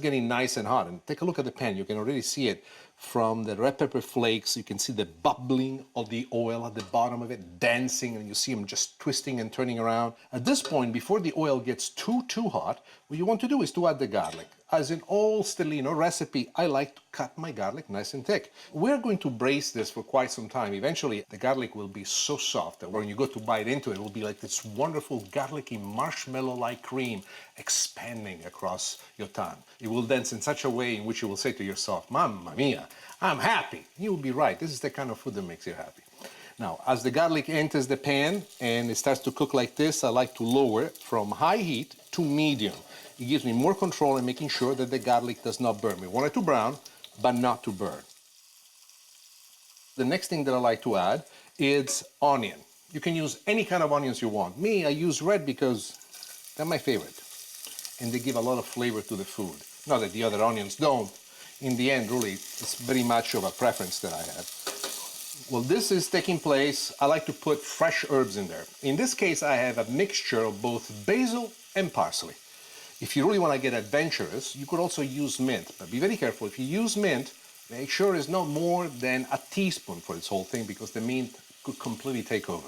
getting nice and hot. And take a look at the pan. You can already see it from the red pepper flakes. You can see the bubbling of the oil at the bottom of it, dancing, and you see them just twisting and turning around. At this point, before the oil gets too hot, what you want to do is to add the garlic. As in all stellino recipe, I like to cut my garlic nice and thick. We're going to braise this for quite some time. Eventually, the garlic will be so soft that when you go to bite into it, it will be like this wonderful garlicky marshmallow-like cream expanding across your tongue. It will dance in such a way in which you will say to yourself, Mamma mia, I'm happy. You will be right. This is the kind of food that makes you happy. Now, as the garlic enters the pan and it starts to cook like this, I like to lower it from high heat to medium. It gives me more control in making sure that the garlic does not burn. We want it to brown, but not to burn. The next thing that I like to add is onion. You can use any kind of onions you want. Me, I use red because they're my favorite. And they give a lot of flavor to the food. Not that the other onions don't. In the end, really, it's very much of a preference that I have. While this is taking place, I like to put fresh herbs in there. In this case, I have a mixture of both basil and parsley. If you really want to get adventurous, you could also use mint, but be very careful. If you use mint, make sure it's not more than a teaspoon for this whole thing because the mint could completely take over.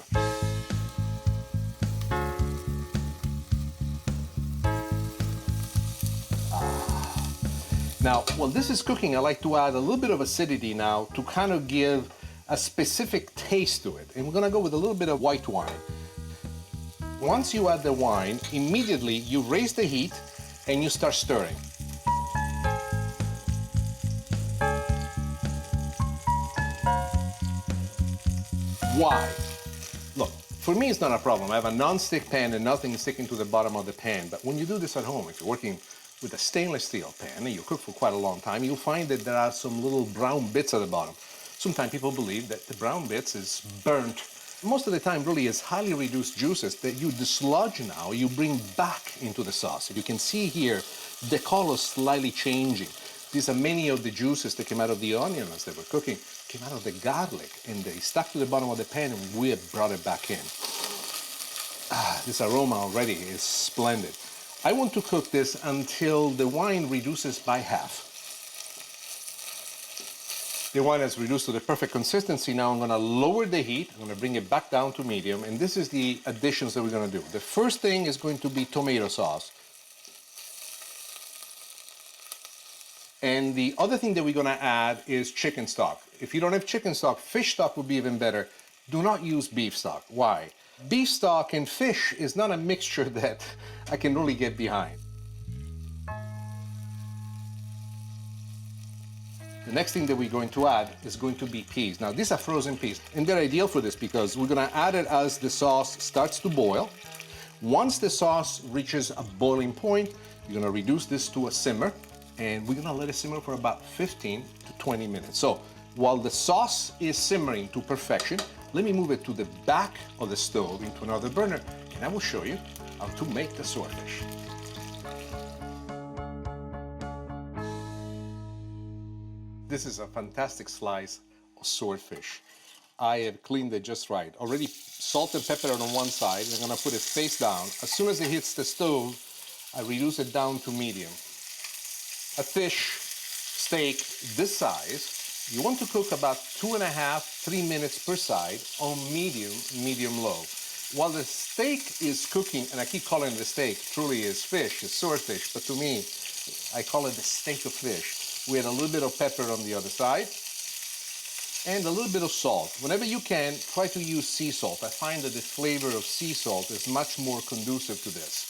Now, while this is cooking, I like to add a little bit of acidity now to kind of give a specific taste to it. And we're gonna go with a little bit of white wine. Once you add the wine, immediately you raise the heat and you start stirring. Why? Look, for me it's not a problem. I have a non-stick pan and nothing is sticking to the bottom of the pan. But when you do this at home, if you're working with a stainless steel pan and you cook for quite a long time, you'll find that there are some little brown bits at the bottom. Sometimes people believe that the brown bits is burnt. Most of the time, really, it's highly reduced juices that you dislodge now, you bring back into the sauce. You can see here the color slightly changing. These are many of the juices that came out of the onion as they were cooking, came out of the garlic, and they stuck to the bottom of the pan, and we have brought it back in. This aroma already is splendid. I want to cook this until the wine reduces by half. The wine has reduced to the perfect consistency. Now I'm going to lower the heat. I'm going to bring it back down to medium. And this is the additions that we're going to do. The first thing is going to be tomato sauce. And the other thing that we're going to add is chicken stock. If you don't have chicken stock, fish stock would be even better. Do not use beef stock. Why? Beef stock and fish is not a mixture that I can really get behind. The next thing that we're going to add is going to be peas. Now, these are frozen peas, and they're ideal for this because we're going to add it as the sauce starts to boil. Once the sauce reaches a boiling point, you're going to reduce this to a simmer, and we're going to let it simmer for about 15 to 20 minutes. So, while the sauce is simmering to perfection, let me move it to the back of the stove into another burner, and I will show you how to make the swordfish. This is a fantastic slice of swordfish. I have cleaned it just right. Already salt and pepper on one side. I'm gonna put it face down. As soon as it hits the stove, I reduce it down to medium. A fish steak this size, you want to cook about 2.5, 3 minutes per side on medium-low. While the steak is cooking, and I keep calling it the steak, truly is fish, it's swordfish, but to me, I call it the steak of fish. We add a little bit of pepper on the other side and a little bit of salt. Whenever you can, try to use sea salt. I find that the flavor of sea salt is much more conducive to this.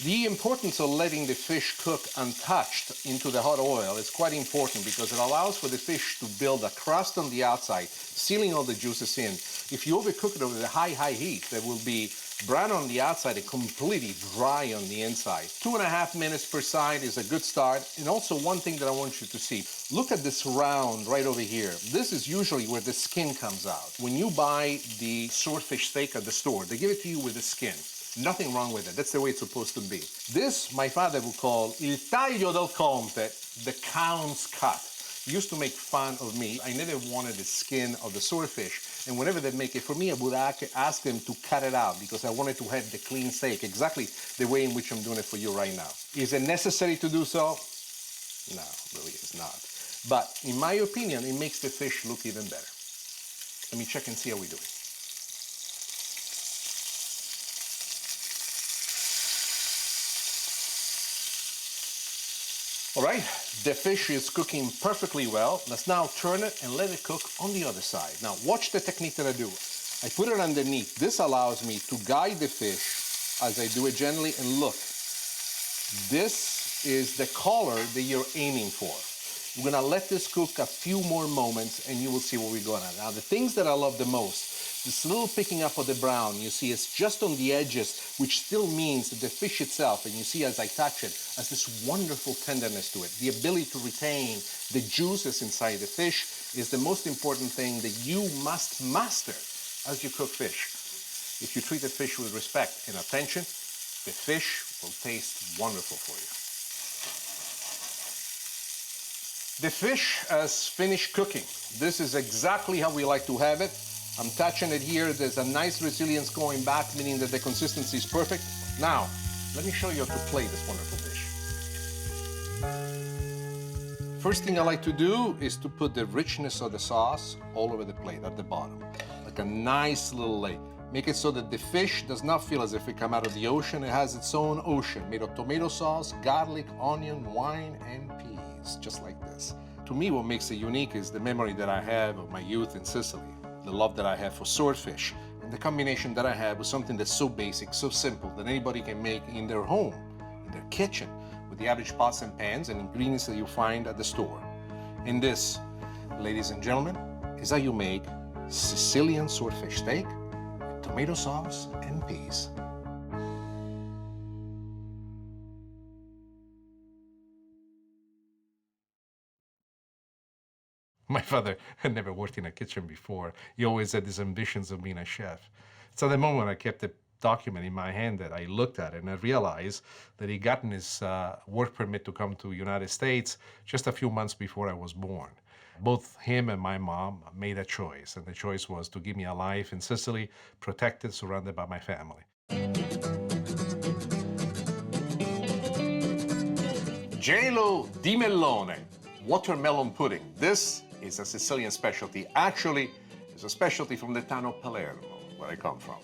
The importance of letting the fish cook untouched into the hot oil is quite important because it allows for the fish to build a crust on the outside, sealing all the juices in. If you overcook it over the high heat, there will be brown on the outside and completely dry on the inside. 2.5 minutes per side is a good start. And also one thing that I want you to see, look at this round right over here. This is usually where the skin comes out. When you buy the swordfish steak at the store, they give it to you with the skin. Nothing wrong with it. That's the way it's supposed to be. This, my father would call il taglio del conte, the count's cut. He used to make fun of me. I never wanted the skin of the swordfish. And whenever they make it for me, I would ask them to cut it out because I wanted to have the clean steak, exactly the way in which I'm doing it for you right now. Is it necessary to do so? No, really it's not. But in my opinion, it makes the fish look even better. Let me check and see how we're doing. All right, the fish is cooking perfectly well. Let's now turn it and let it cook on the other side. Now watch the technique that I do. I put it underneath. This allows me to guide the fish as I do it gently, and look, this is the color that you're aiming for. We're gonna let this cook a few more moments and you will see what we're going at. Now the things that I love the most, this little picking up of the brown, you see it's just on the edges, which still means that the fish itself, and you see as I touch it, has this wonderful tenderness to it. The ability to retain the juices inside the fish is the most important thing that you must master as you cook fish. If you treat the fish with respect and attention, the fish will taste wonderful for you. The fish has finished cooking. This is exactly how we like to have it. I'm touching it here. There's a nice resilience going back, meaning that the consistency is perfect. Now, let me show you how to plate this wonderful dish. First thing I like to do is to put the richness of the sauce all over the plate at the bottom, like a nice little layer. Make it so that the fish does not feel as if it come out of the ocean. It has its own ocean made of tomato sauce, garlic, onion, wine, and peas, just like this. To me, what makes it unique is the memory that I have of my youth in Sicily, the love that I have for swordfish, and the combination that I have with something that's so basic, so simple, that anybody can make in their home, in their kitchen, with the average pots and pans and ingredients that you find at the store. And this, ladies and gentlemen, is how you make Sicilian swordfish steak, tomato sauce, and peas. My father had never worked in a kitchen before. He always had these ambitions of being a chef. So at the moment I kept the document in my hand that I looked at it, and I realized that he gotten his work permit to come to the United States just a few months before I was born. Both him and my mom made a choice, and the choice was to give me a life in Sicily, protected, surrounded by my family. Gelo di melone, watermelon pudding. This is a Sicilian specialty. Actually, it's a specialty from the town of Palermo, where I come from.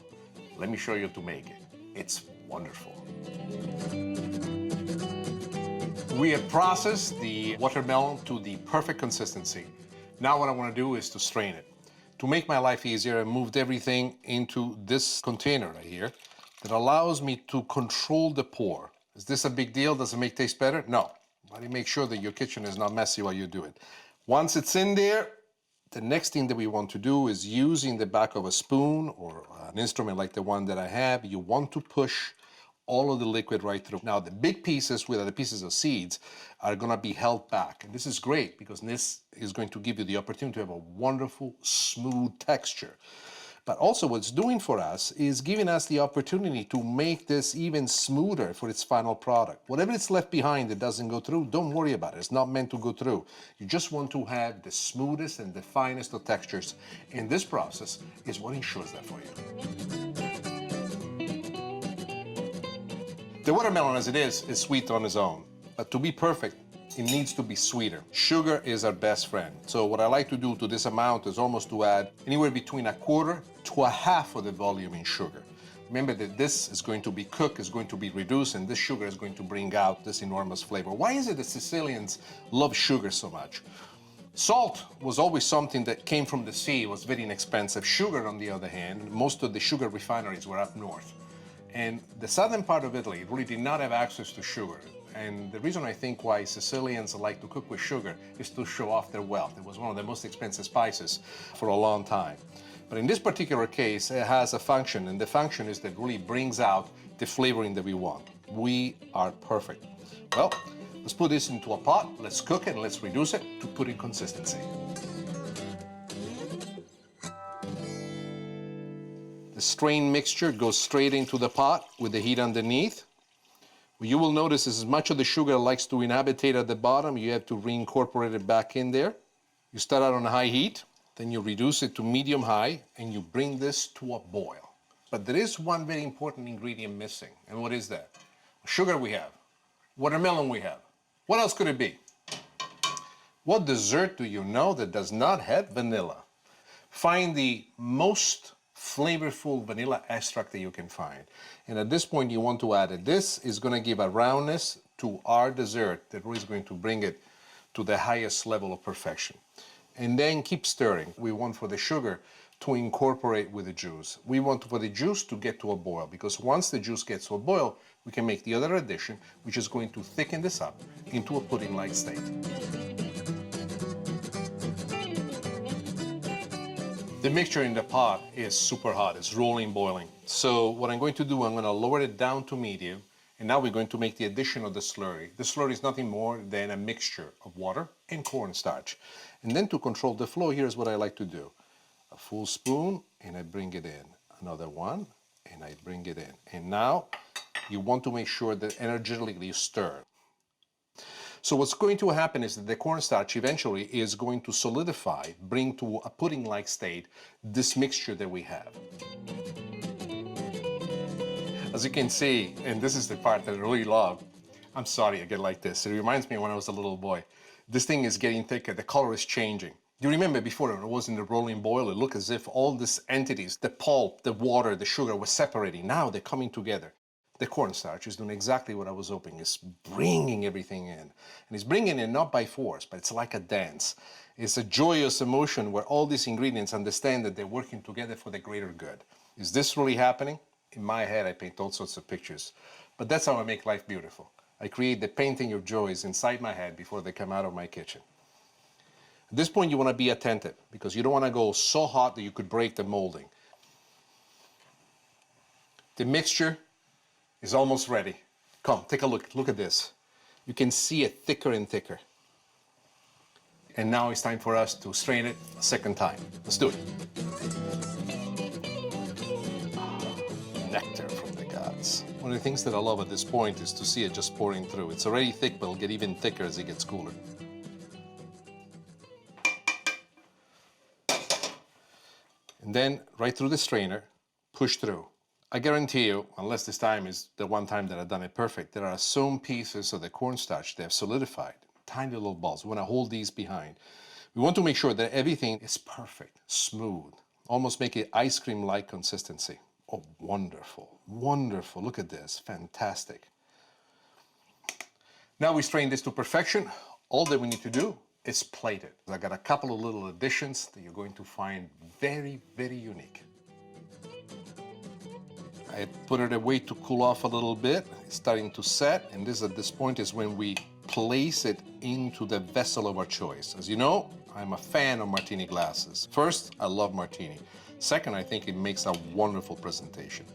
Let me show you how to make it. It's wonderful. We have processed the watermelon to the perfect consistency. Now what I want to do is to strain it. To make my life easier, I moved everything into this container right here that allows me to control the pour. Is this a big deal? Does it make taste better? No. But you make sure that your kitchen is not messy while you do it. Once it's in there, the next thing that we want to do is using the back of a spoon or an instrument like the one that I have, you want to push all of the liquid right through. Now the big pieces, with the pieces of seeds, are gonna be held back. And this is great because this is going to give you the opportunity to have a wonderful, smooth texture. But also what it's doing for us is giving us the opportunity to make this even smoother for its final product. Whatever is left behind that doesn't go through, don't worry about it. It's not meant to go through. You just want to have the smoothest and the finest of textures. And this process is what ensures that for you. The watermelon as it is sweet on its own. But to be perfect, it needs to be sweeter. Sugar is our best friend. So what I like to do to this amount is almost to add anywhere between 1/4 to 1/2 of the volume in sugar. Remember that this is going to be cooked, is going to be reduced, and this sugar is going to bring out this enormous flavor. Why is it that Sicilians love sugar so much? Salt was always something that came from the sea, was very inexpensive. Sugar, on the other hand, most of the sugar refineries were up north. And the southern part of Italy really did not have access to sugar. And the reason I think why Sicilians like to cook with sugar is to show off their wealth. It was one of the most expensive spices for a long time. But in this particular case, it has a function, and the function is that it really brings out the flavoring that we want. We are perfect. Well, let's put this into a pot, let's cook it, and let's reduce it to pudding consistency. The strained mixture goes straight into the pot with the heat underneath. What you will notice is as much of the sugar likes to inhabitate at the bottom, you have to reincorporate it back in there. You start out on high heat, then you reduce it to medium high, and you bring this to a boil. But there is one very important ingredient missing, and what is that? Sugar we have, watermelon we have. What else could it be? What dessert do you know that does not have vanilla? Find the most flavorful vanilla extract that you can find. And at this point you want to add it. This is going to give a roundness to our dessert that really is going to bring it to the highest level of perfection. And then keep stirring. We want for the sugar to incorporate with the juice. We want for the juice to get to a boil, because once the juice gets to a boil, we can make the other addition, which is going to thicken this up into a pudding-like state. The mixture in the pot is super hot, it's rolling, boiling. So what I'm going to do, I'm going to lower it down to medium, and now we're going to make the addition of the slurry. The slurry is nothing more than a mixture of water and cornstarch. And then to control the flow, here's what I like to do. A full spoon, and I bring it in. Another one, and I bring it in. And now you want to make sure that energetically you stir. So what's going to happen is that the cornstarch eventually is going to solidify, bring to a pudding-like state, this mixture that we have. As you can see, and this is the part that I really love, I'm sorry I get like this. It reminds me when I was a little boy. This thing is getting thicker, the color is changing. You remember before when it was in the rolling boil, it looked as if all these entities, the pulp, the water, the sugar, were separating. Now they're coming together. The cornstarch is doing exactly what I was hoping. It's bringing everything in. And it's bringing it not by force, but it's like a dance. It's a joyous emotion where all these ingredients understand that they're working together for the greater good. Is this really happening? In my head, I paint all sorts of pictures. But that's how I make life beautiful. I create the painting of joys inside my head before they come out of my kitchen. At this point, you want to be attentive, because you don't want to go so hot that you could break the molding. The mixture is almost ready. Come, take a look. Look at this. You can see it thicker and thicker. And now it's time for us to strain it a second time. Let's do it. Nectar from the gods. One of the things that I love at this point is to see it just pouring through. It's already thick, but it'll get even thicker as it gets cooler. And then, right through the strainer, push through. I guarantee you, unless this time is the one time that I've done it perfect, there are some pieces of the cornstarch that have solidified, tiny little balls. We want to hold these behind. We want to make sure that everything is perfect, smooth, almost make it ice cream-like consistency. Oh, wonderful, wonderful. Look at this, fantastic. Now we strain this to perfection. All that we need to do is plate it. I got a couple of little additions that you're going to find very, very unique. I put it away to cool off a little bit. It's starting to set, and this at this point is when we place it into the vessel of our choice. As you know, I'm a fan of martini glasses. First, I love martini. Second, I think it makes a wonderful presentation.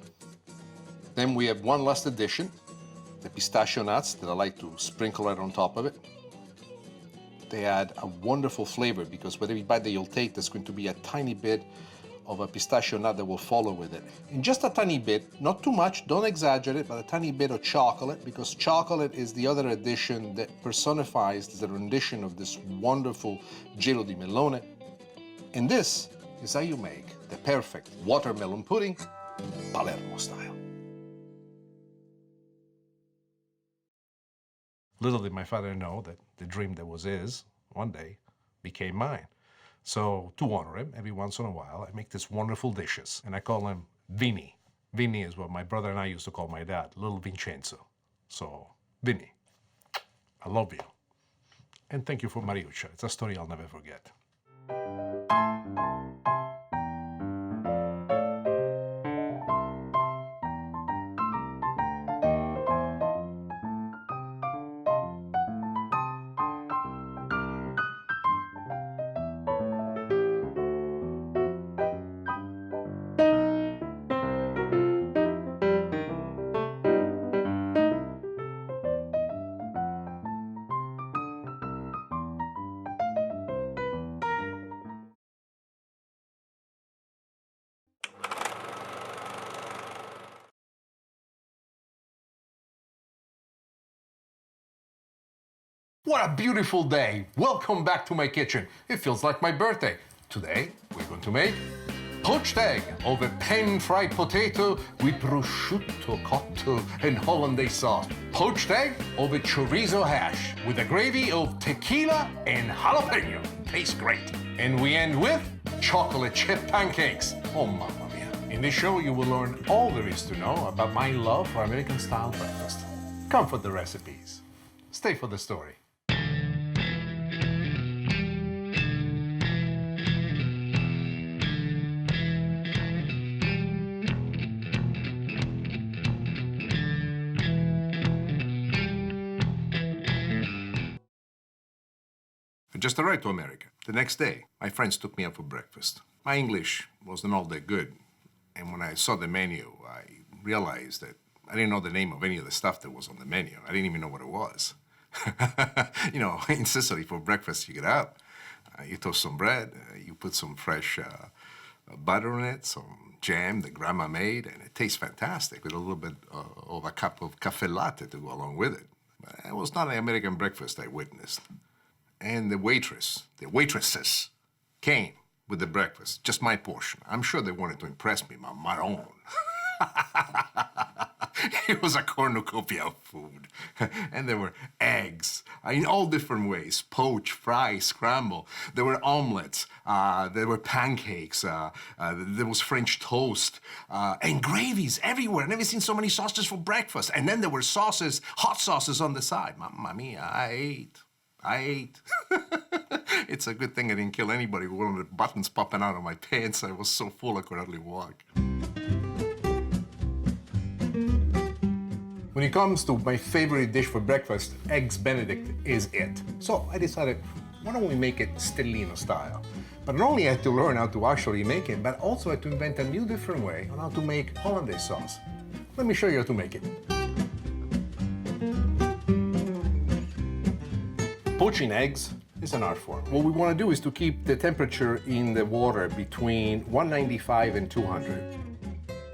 Then we have one last addition, the pistachio nuts that I like to sprinkle right on top of it. They add a wonderful flavor, because with every bite that you'll take, there's going to be a tiny bit of a pistachio nut that will follow with it. And just a tiny bit, not too much, don't exaggerate it, but a tiny bit of chocolate, because chocolate is the other addition that personifies the rendition of this wonderful gelo di melone. And this is how you make the perfect watermelon pudding, Palermo style. Little did my father know that the dream that was his, one day, became mine. So to honor him, every once in a while, I make these wonderful dishes, and I call him Vinny. Vinny is what my brother and I used to call my dad, little Vincenzo. So, Vinny, I love you. And thank you for Mariuccia. It's a story I'll never forget. What a beautiful day! Welcome back to my kitchen. It feels like my birthday. Today, we're going to make Poached egg over pan-fried potato with prosciutto cotto and hollandaise sauce. Poached egg over chorizo hash with a gravy of tequila and jalapeno. Tastes great. And we end with chocolate chip pancakes. Oh, mamma mia. In this show, you will learn all there is to know about my love for American-style breakfast. Come for the recipes. Stay for the story. I just arrived to America. The next day, my friends took me out for breakfast. My English wasn't all that good, and when I saw the menu, I realized that I didn't know the name of any of the stuff that was on the menu. I didn't even know what it was. You know, in Sicily, for breakfast, you get up, you toast some bread, you put some fresh butter on it, some jam that grandma made, and it tastes fantastic with a little bit of a cup of caffè latte to go along with it. But it was not an American breakfast I witnessed. And the waitresses came with the breakfast, just my portion. I'm sure they wanted to impress me, my own. It was a cornucopia of food. And there were eggs in all different ways, poach, fry, scramble. There were omelets, there were pancakes, there was French toast, and gravies everywhere. I've never seen so many sausages for breakfast. And then there were sauces, hot sauces on the side. Mamma mia, I ate. It's a good thing I didn't kill anybody with one of the buttons popping out of my pants. I was so full I could hardly walk. When it comes to my favorite dish for breakfast, Eggs Benedict is it. So I decided, why don't we make it Stellino style? But not only had to learn how to actually make it, but also had to invent a new different way on how to make hollandaise sauce. Let me show you how to make it. Poaching eggs is an art form. What we want to do is to keep the temperature in the water between 195 and 200.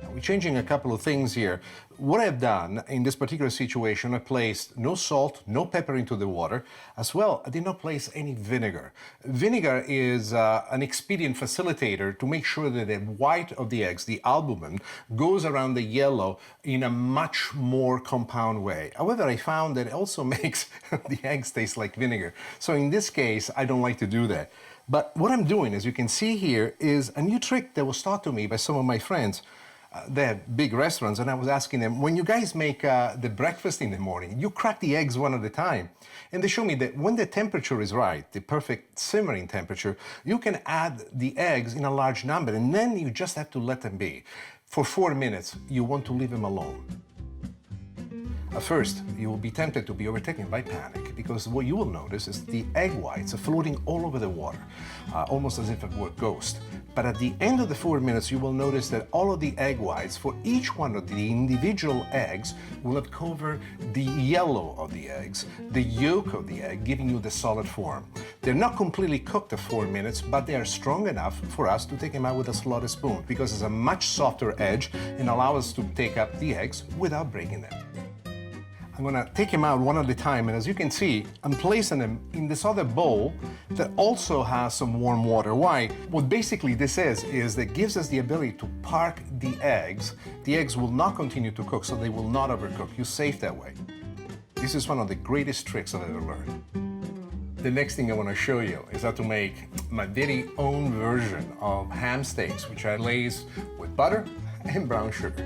Now, we're changing a couple of things here. What I've done in this particular situation, I placed no salt, no pepper into the water. As well, I did not place any vinegar. Vinegar is an expedient facilitator to make sure that the white of the eggs, the albumin, goes around the yellow in a much more compound way. However, I found that it also makes the eggs taste like vinegar. So in this case, I don't like to do that. But what I'm doing, as you can see here, is a new trick that was taught to me by some of my friends. They have big restaurants, and I was asking them, when you guys make the breakfast in the morning, you crack the eggs one at a time. And they show me that when the temperature is right, the perfect simmering temperature, you can add the eggs in a large number, and then you just have to let them be. For 4 minutes, you want to leave them alone. At first, you will be tempted to be overtaken by panic, because what you will notice is the egg whites are floating all over the water, almost as if it were a ghost. But at the end of the 4 minutes, you will notice that all of the egg whites for each one of the individual eggs will have covered the yellow of the eggs, the yolk of the egg, giving you the solid form. They're not completely cooked at 4 minutes, but they are strong enough for us to take them out with a slaughter spoon, because it's a much softer edge and allows us to take up the eggs without breaking them. I'm gonna take them out one at a time, and as you can see, I'm placing them in this other bowl that also has some warm water. Why? What basically this is that gives us the ability to park the eggs. The eggs will not continue to cook, so they will not overcook. You're safe that way. This is one of the greatest tricks I've ever learned. The next thing I want to show you is how to make my very own version of ham steaks, which I glaze with butter and brown sugar.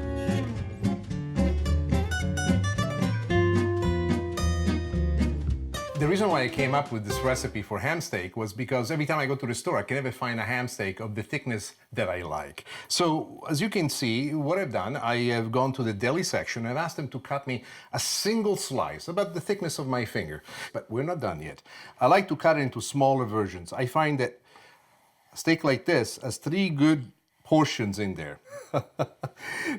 The reason why I came up with this recipe for ham steak was because every time I go to the store, I can never find a ham steak of the thickness that I like. So, as you can see, what I've done, I have gone to the deli section and asked them to cut me a single slice, about the thickness of my finger. But we're not done yet. I like to cut it into smaller versions. I find that a steak like this has 3 good portions in there.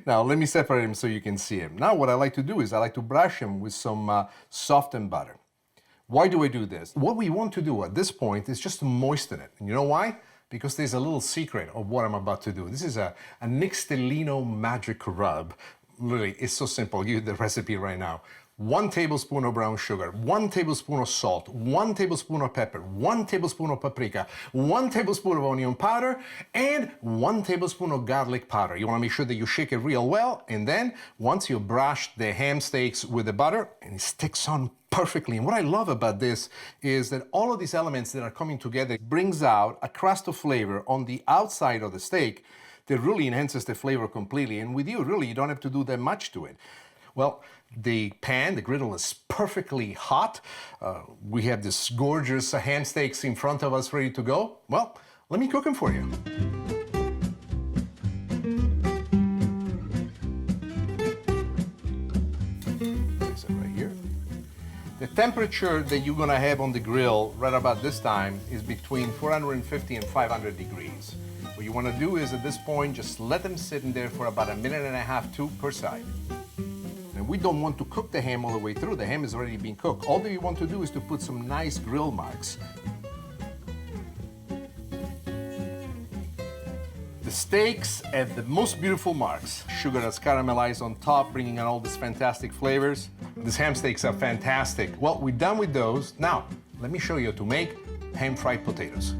Now, let me separate them so you can see them. Now, what I like to do is I like to brush them with some softened butter. Why do I do this? What we want to do at this point is just to moisten it. And you know why? Because there's a little secret of what I'm about to do. This is a Nick Stellino magic rub. Literally, it's so simple. I'll give you the recipe right now. 1 tablespoon of brown sugar, 1 tablespoon of salt, 1 tablespoon of pepper, 1 tablespoon of paprika, 1 tablespoon of onion powder, and 1 tablespoon of garlic powder. You want to make sure that you shake it real well, and then once you brush the ham steaks with the butter, and it sticks on perfectly. And what I love about this is that all of these elements that are coming together brings out a crust of flavor on the outside of the steak that really enhances the flavor completely. And with you, really, you don't have to do that much to it. Well, the pan, the griddle is perfectly hot. We have this gorgeous ham steaks in front of us ready to go. Well, let me cook them for you. Place it right here. The temperature that you're gonna have on the grill right about this time is between 450 and 500 degrees. What you wanna do is at this point, just let them sit in there for about 1.5 minutes, 2 per side. And we don't want to cook the ham all the way through. The ham is already being cooked. All that you want to do is to put some nice grill marks. The steaks have the most beautiful marks. Sugar that's caramelized on top, bringing out all these fantastic flavors. These ham steaks are fantastic. Well, we're done with those. Now, let me show you how to make ham fried potatoes.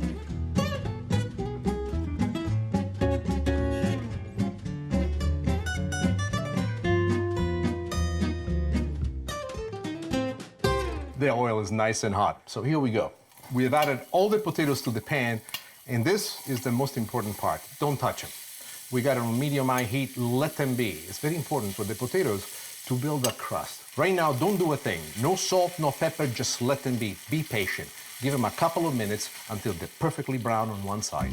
The oil is nice and hot. So here we go. We have added all the potatoes to the pan, and this is the most important part. Don't touch them. We got it on medium-high heat, let them be. It's very important for the potatoes to build a crust. Right now, don't do a thing. No salt, no pepper, just let them be. Be patient. Give them a couple of minutes until they're perfectly brown on one side.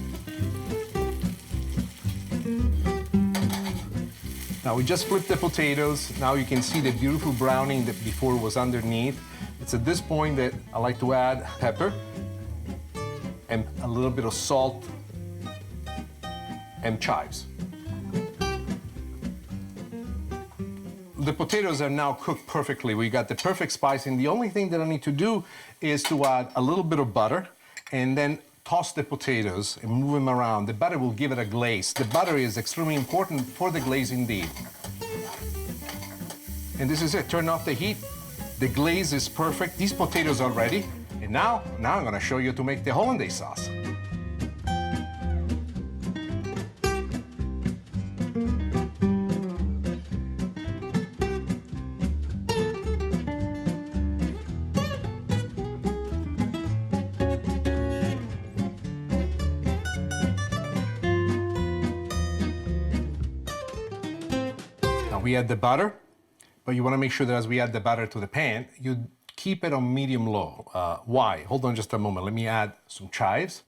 Now we just flipped the potatoes. Now you can see the beautiful browning that before was underneath. It's at this point that I like to add pepper and a little bit of salt and chives. The potatoes are now cooked perfectly. We got the perfect spicing. The only thing that I need to do is to add a little bit of butter and then toss the potatoes and move them around. The butter will give it a glaze. The butter is extremely important for the glaze indeed. And this is it. Turn off the heat. The glaze is perfect. These potatoes are ready. And now I'm gonna show you to make the hollandaise sauce. Now we add the butter. But you want to make sure that as we add the butter to the pan, you keep it on medium-low. Why? Hold on just a moment. Let me add some chives.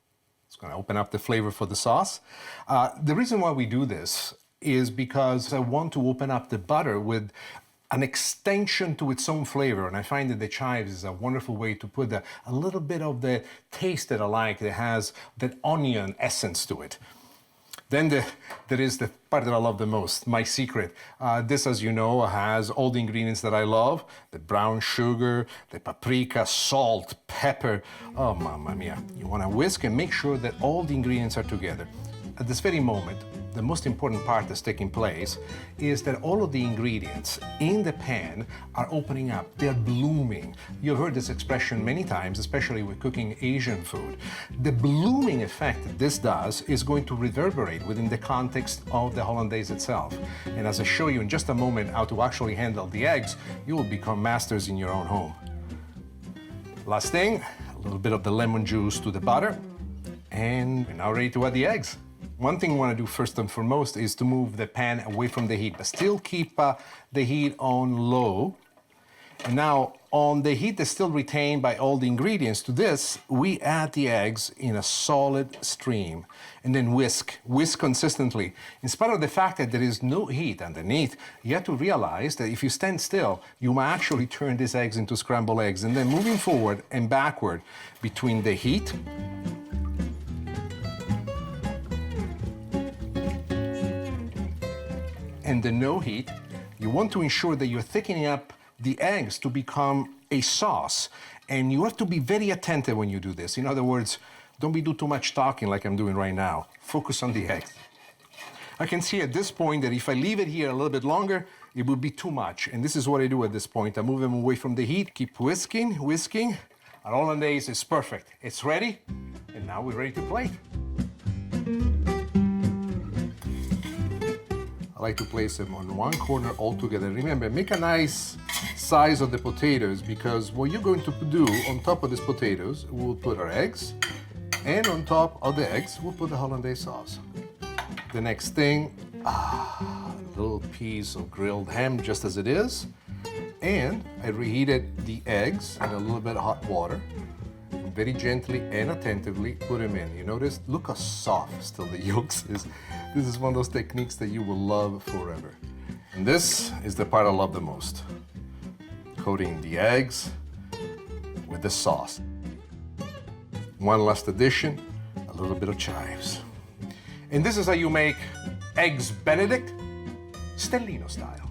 It's going to open up the flavor for the sauce. The reason why we do this is because I want to open up the butter with an extension to its own flavor. And I find that the chives is a wonderful way to put a little bit of the taste that I like that has that onion essence to it. Then there is the part that I love the most, my secret. This, as you know, has all the ingredients that I love. The brown sugar, the paprika, salt, pepper. Oh, mamma mia. You want to whisk and make sure that all the ingredients are together. At this very moment, the most important part that's taking place is that all of the ingredients in the pan are opening up, they're blooming. You've heard this expression many times, especially with cooking Asian food. The blooming effect that this does is going to reverberate within the context of the hollandaise itself. And as I show you in just a moment how to actually handle the eggs, you will become masters in your own home. Last thing, a little bit of the lemon juice to the butter, and we're now ready to add the eggs. One thing we want to do first and foremost is to move the pan away from the heat, but still keep the heat on low. And now, on the heat that's still retained by all the ingredients to this, we add the eggs in a solid stream and then whisk consistently. In spite of the fact that there is no heat underneath, you have to realize that if you stand still, you might actually turn these eggs into scrambled eggs. And then moving forward and backward between the heat and the no heat, you want to ensure that you're thickening up the eggs to become a sauce. And you have to be very attentive when you do this. In other words, don't be do too much talking like I'm doing right now. Focus on the eggs. I can see at this point that if I leave it here a little bit longer, it would be too much. And this is what I do at this point. I move them away from the heat, keep whisking, whisking. Our hollandaise is perfect. It's ready, and now we're ready to plate. I like to place them on one corner all together. Remember, make a nice size of the potatoes, because what you're going to do on top of these potatoes, we'll put our eggs, and on top of the eggs, we'll put the hollandaise sauce. The next thing, a little piece of grilled ham just as it is. And I reheated the eggs in a little bit of hot water. And very gently and attentively put them in. You notice, look how soft still the yolks is. This is one of those techniques that you will love forever. And this is the part I love the most. Coating the eggs with the sauce. One last addition, a little bit of chives. And this is how you make Eggs Benedict, Stellino style.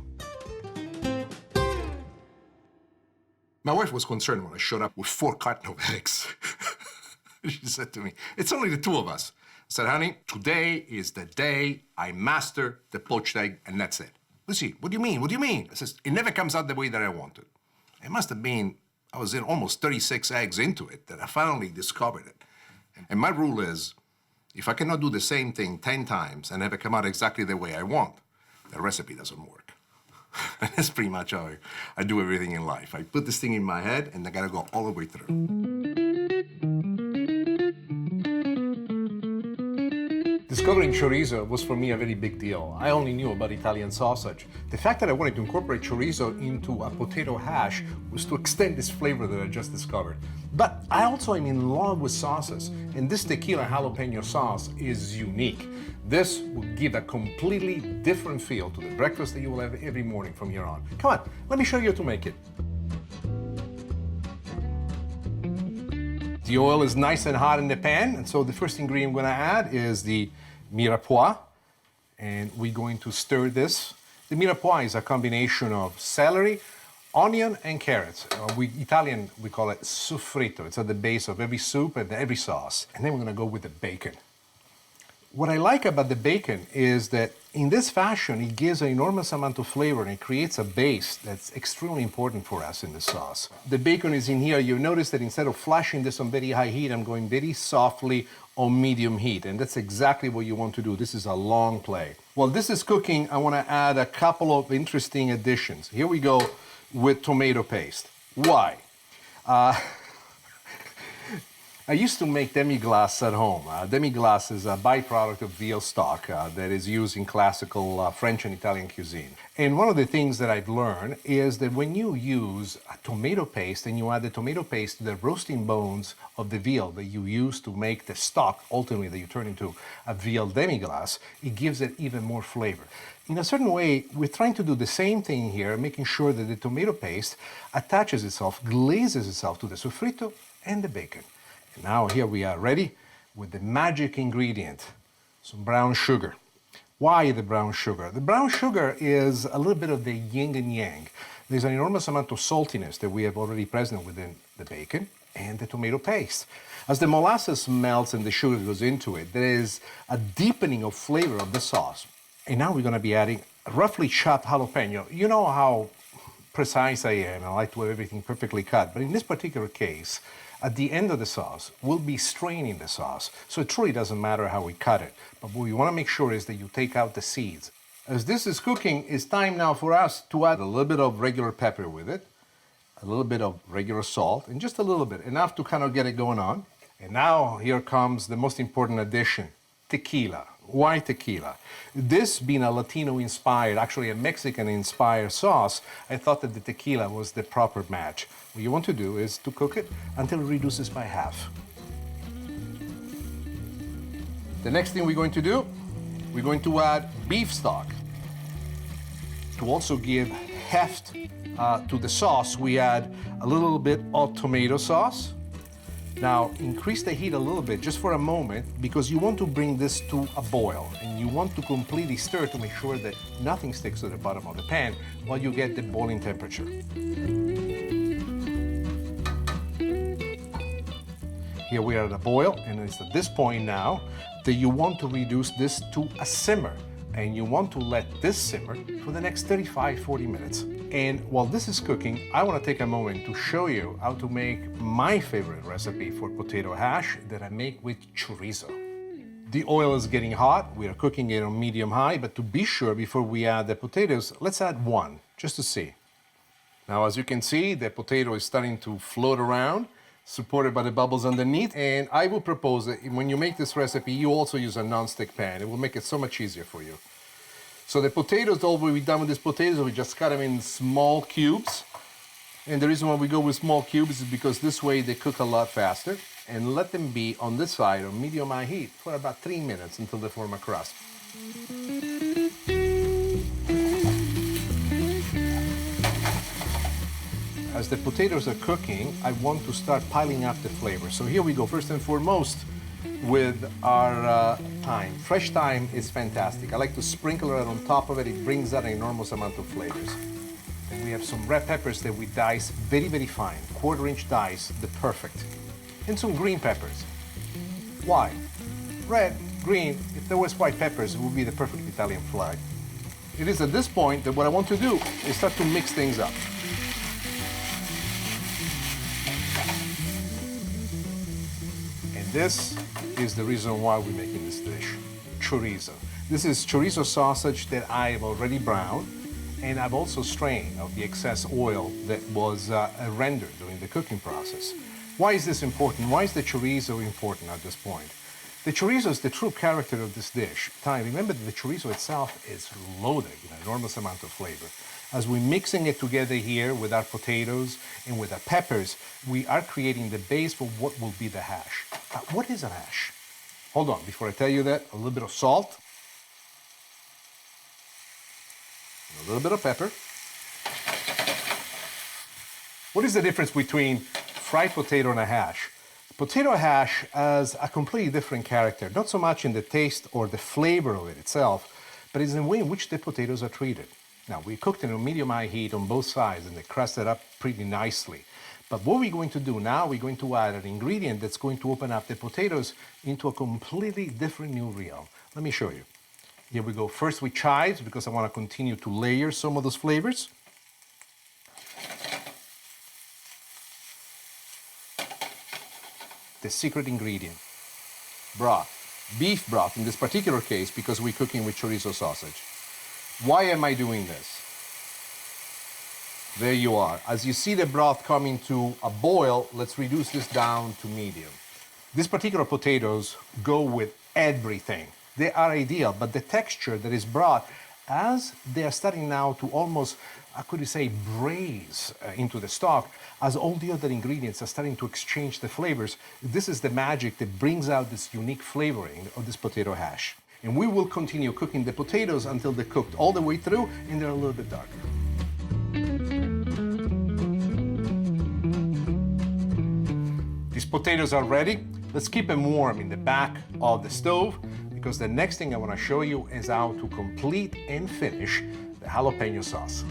My wife was concerned when I showed up with 4 cartons of eggs. She said to me, "It's only the 2 of us." I said, "Honey, today is the day I master the poached egg, and that's it." "Lucy, what do you mean? What do you mean?" I says, "It never comes out the way that I wanted." It must have been, I was in almost 36 eggs into it that I finally discovered it. And my rule is, if I cannot do the same thing 10 times and have it come out exactly the way I want, the recipe doesn't work. That's pretty much how I do everything in life. I put this thing in my head, and I gotta go all the way through. Discovering chorizo was for me a very big deal. I only knew about Italian sausage. The fact that I wanted to incorporate chorizo into a potato hash was to extend this flavor that I just discovered. But I also am in love with sauces, and this tequila jalapeno sauce is unique. This will give a completely different feel to the breakfast that you will have every morning from here on. Come on, let me show you how to make it. The oil is nice and hot in the pan, and so the first ingredient I'm going to add is the mirepoix, and we're going to stir this. The mirepoix is a combination of celery, onion, and carrots. Italian, we call it soffritto. It's at the base of every soup and every sauce. And then we're going to go with the bacon. What I like about the bacon is that in this fashion, it gives an enormous amount of flavor, and it creates a base that's extremely important for us in the sauce. The bacon is in here. You notice that instead of flashing this on very high heat, I'm going very softly on medium heat, and that's exactly what you want to do. This is a long play. While this is cooking, I want to add a couple of interesting additions. Here we go with tomato paste. Why? I used to make demi-glace at home. Demi-glace is a byproduct of veal stock that is used in classical French and Italian cuisine. And one of the things that I've learned is that when you use a tomato paste and you add the tomato paste to the roasting bones of the veal that you use to make the stock, ultimately that you turn into a veal demi-glace, it gives it even more flavor. In a certain way, we're trying to do the same thing here, making sure that the tomato paste attaches itself, glazes itself to the soffritto and the bacon. And now here we are ready with the magic ingredient, some brown sugar. Why the brown sugar? The brown sugar is a little bit of the yin and yang. There's an enormous amount of saltiness that we have already present within the bacon and the tomato paste. As the molasses melts and the sugar goes into it, there is a deepening of flavor of the sauce. And now we're going to be adding a roughly chopped jalapeno. You know how precise I am. I like to have everything perfectly cut. But in this particular case, at the end of the sauce, we'll be straining the sauce. So it truly doesn't matter how we cut it. But what we want to make sure is that you take out the seeds. As this is cooking, it's time now for us to add a little bit of regular pepper with it, a little bit of regular salt, and just a little bit, enough to kind of get it going on. And now here comes the most important addition, tequila. Why tequila? This being a Latino-inspired, actually a Mexican-inspired sauce, I thought that the tequila was the proper match. What you want to do is to cook it until it reduces by half. The next thing we're going to do, we're going to add beef stock. To also give heft to the sauce, we add a little bit of tomato sauce. Now, increase the heat a little bit just for a moment because you want to bring this to a boil and you want to completely stir to make sure that nothing sticks to the bottom of the pan while you get the boiling temperature. Here we are at a boil, and it's at this point now that you want to reduce this to a simmer. and you want to let this simmer for the next 35-40 minutes. And while this is cooking, I want to take a moment to show you how to make my favorite recipe for potato hash that I make with chorizo. The oil is getting hot. We are cooking it on medium-high, but to be sure, before we add the potatoes, let's add one, just to see. Now, as you can see, the potato is starting to float around, supported by the bubbles underneath. And I will propose that when you make this recipe, you also use a non-stick pan. It will make it so much easier for you. So the potatoes, all we've done with these potatoes, we just cut them in small cubes. And the reason why we go with small cubes is because this way they cook a lot faster. And let them be on this side on medium-high heat for about 3 minutes until they form a crust. As the potatoes are cooking, I want to start piling up the flavor. So here we go, first and foremost, with our thyme. Fresh thyme is fantastic. I like to sprinkle it on top of it. It brings out an enormous amount of flavors. And we have some red peppers that we dice very, very fine. 1/4-inch dice, the perfect. And some green peppers. Why? Red, green, if there was white peppers, it would be the perfect Italian flag. It is at this point that what I want to do is start to mix things up. This is the reason why we're making this dish, chorizo. This is chorizo sausage that I have already browned, and I've also strained of the excess oil that was rendered during the cooking process. Why is this important? Why is the chorizo important at this point? The chorizo is the true character of this dish. Remember that the chorizo itself is loaded with an enormous amount of flavor. As we're mixing it together here with our potatoes and with our peppers, we are creating the base for what will be the hash. What is a hash? Hold on, before I tell you that, a little bit of salt, a little bit of pepper. What is the difference between fried potato and a hash? Potato hash has a completely different character, not so much in the taste or the flavor of it itself, but it's in the way in which the potatoes are treated. Now, we cooked it on medium-high heat on both sides and they crusted up pretty nicely. But what we're going to do now, we're going to add an ingredient that's going to open up the potatoes into a completely different new realm. Let me show you. Here we go. First with chives, because I want to continue to layer some of those flavors. The secret ingredient, broth, beef broth in this particular case, because we're cooking with chorizo sausage. Why am I doing this? There you are. As you see the broth coming to a boil, let's reduce this down to medium. These particular potatoes go with everything. They are ideal, but the texture that is brought as they are starting now to almost, how could you say, braise into the stock, as all the other ingredients are starting to exchange the flavors, this is the magic that brings out this unique flavoring of this potato hash. And we will continue cooking the potatoes until they're cooked all the way through and they're a little bit darker. These potatoes are ready. Let's keep them warm in the back of the stove, because the next thing I want to show you is how to complete and finish the jalapeno sauce.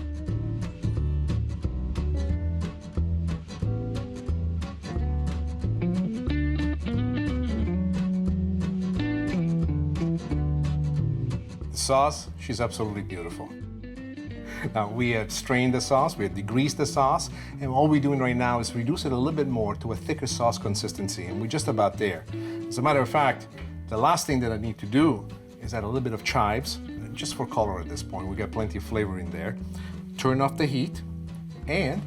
Sauce, she's absolutely beautiful. Now, we have strained the sauce, we have degreased the sauce, and all we're doing right now is reduce it a little bit more to a thicker sauce consistency, and we're just about there. As a matter of fact, the last thing that I need to do is add a little bit of chives, just for color at this point. We got plenty of flavor in there. Turn off the heat, and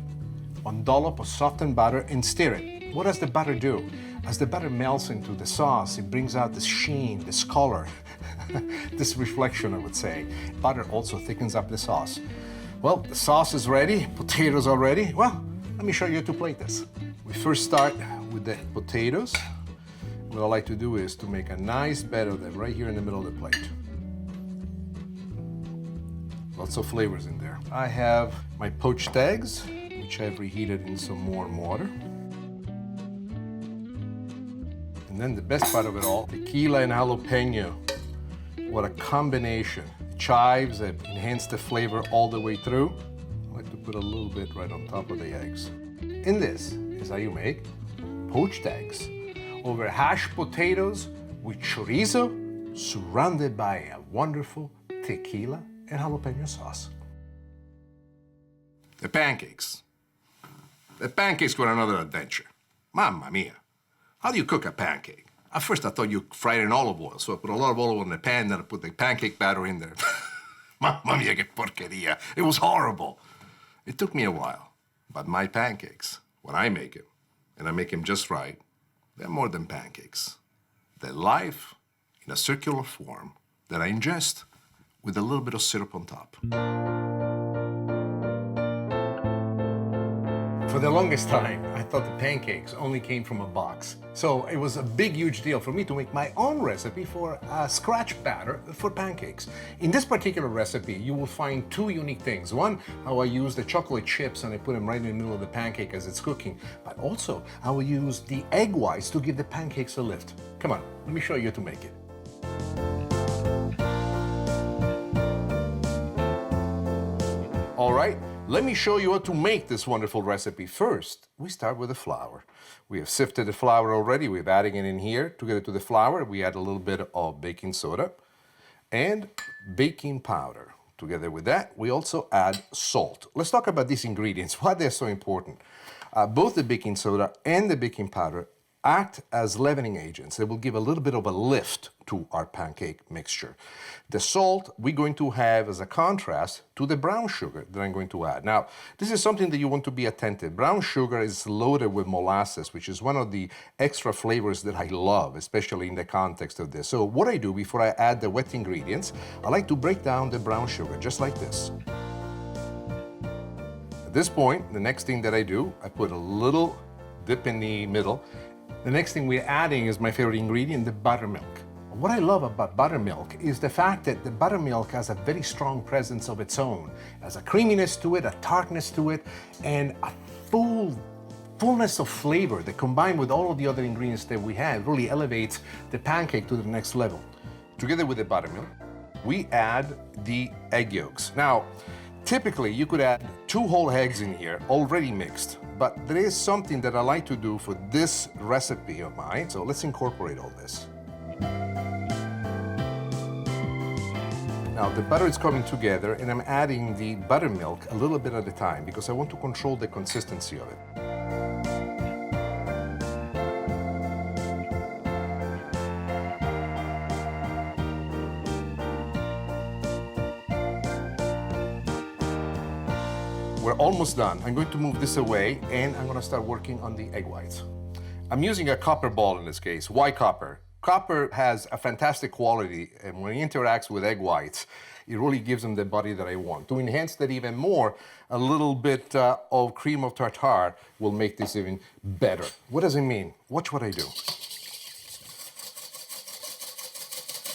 1 dollop of softened butter and stir it. What does the butter do? As the butter melts into the sauce, it brings out this sheen, this color, this reflection, I would say. Butter also thickens up the sauce. Well, the sauce is ready, potatoes are ready. Well, let me show you how to plate this. We first start with the potatoes. What I like to do is to make a nice bed of them right here in the middle of the plate. Lots of flavors in there. I have my poached eggs, which I've reheated in some warm water. And then the best part of it all, tequila and jalapeno. What a combination. Chives that enhance the flavor all the way through. I like to put a little bit right on top of the eggs. And this is how you make poached eggs over hashed potatoes with chorizo, surrounded by a wonderful tequila, and jalapeno sauce. The pancakes. The pancakes were another adventure. Mamma mia. How do you cook a pancake? At first I thought you fried it in olive oil, so I put a lot of olive oil in the pan, then I put the pancake batter in there. Mamma mia, que porqueria. It was horrible. It took me a while, but my pancakes, when I make them, and I make them just right, they're more than pancakes. They're life in a circular form that I ingest with a little bit of syrup on top. For the longest time, I thought the pancakes only came from a box. So it was a big, huge deal for me to make my own recipe for a scratch batter for pancakes. In this particular recipe, you will find two unique things. One, how I use the chocolate chips and I put them right in the middle of the pancake as it's cooking. But also, I will use the egg whites to give the pancakes a lift. Come on, let me show you how to make it. All right, let me show you how to make this wonderful recipe. First, we start with the flour. We have sifted the flour already. We're adding it in here. To get it to the flour, we add a little bit of baking soda and baking powder. Together with that, we also add salt. Let's talk about these ingredients, why they're so important. Both the baking soda and the baking powder act as leavening agents. They will give a little bit of a lift to our pancake mixture. The salt we're going to have as a contrast to the brown sugar that I'm going to add. Now, this is something that you want to be attentive. Brown sugar is loaded with molasses, which is one of the extra flavors that I love, especially in the context of this. So what I do before I add the wet ingredients, I like to break down the brown sugar just like this. At this point, the next thing that I do, I put a little dip in the middle. The next thing we're adding is my favorite ingredient, the buttermilk. What I love about buttermilk is the fact that the buttermilk has a very strong presence of its own. It has a creaminess to it, a tartness to it, and a fullness of flavor that combined with all of the other ingredients that we have really elevates the pancake to the next level. Together with the buttermilk, we add the egg yolks. Now, typically you could add 2 whole eggs in here already mixed, but there is something that I like to do for this recipe of mine, so let's incorporate all this. Now the butter is coming together and I'm adding the buttermilk a little bit at a time because I want to control the consistency of it. We're almost done. I'm going to move this away and I'm going to start working on the egg whites. I'm using a copper ball in this case. Why copper? Copper has a fantastic quality, and when it interacts with egg whites, it really gives them the body that I want. To enhance that even more, a little bit of cream of tartar will make this even better. What does it mean? Watch what I do.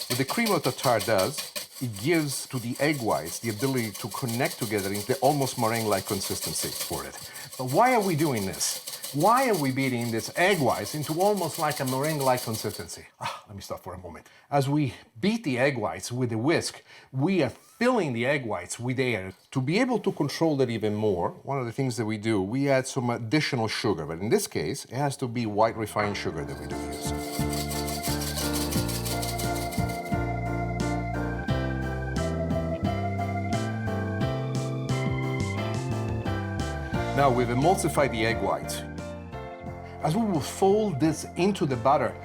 What the cream of tartar does, it gives to the egg whites the ability to connect together into almost meringue-like consistency for it. But why are we doing this? Why are we beating this egg whites into almost like a meringue-like consistency? Let me stop for a moment. As we beat the egg whites with a whisk, we are filling the egg whites with air. To be able to control that even more, one of the things that we do, we add some additional sugar. But in this case, it has to be white refined sugar that we do use. Now we've emulsified the egg whites. As we will fold this into the butter,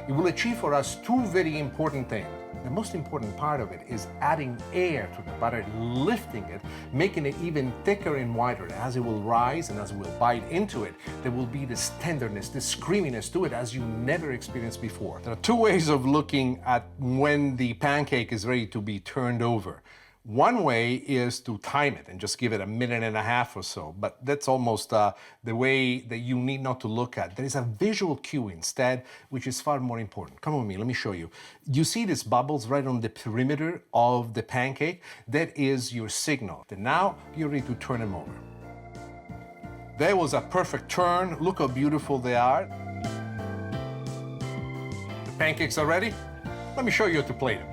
it will achieve for us 2 very important things. The most important part of it is adding air to the butter, lifting it, making it even thicker and wider. As it will rise and as we'll bite into it, there will be this tenderness, this creaminess to it as you never experienced before. There are 2 ways of looking at when the pancake is ready to be turned over. One way is to time it and just give it a minute and a half or so, but that's almost the way that you need not to look at. There is a visual cue instead, which is far more important. Come with me, let me show you. You see these bubbles right on the perimeter of the pancake? That is your signal. And now you're ready to turn them over. That was a perfect turn. Look how beautiful they are. The pancakes are ready. Let me show you how to plate them.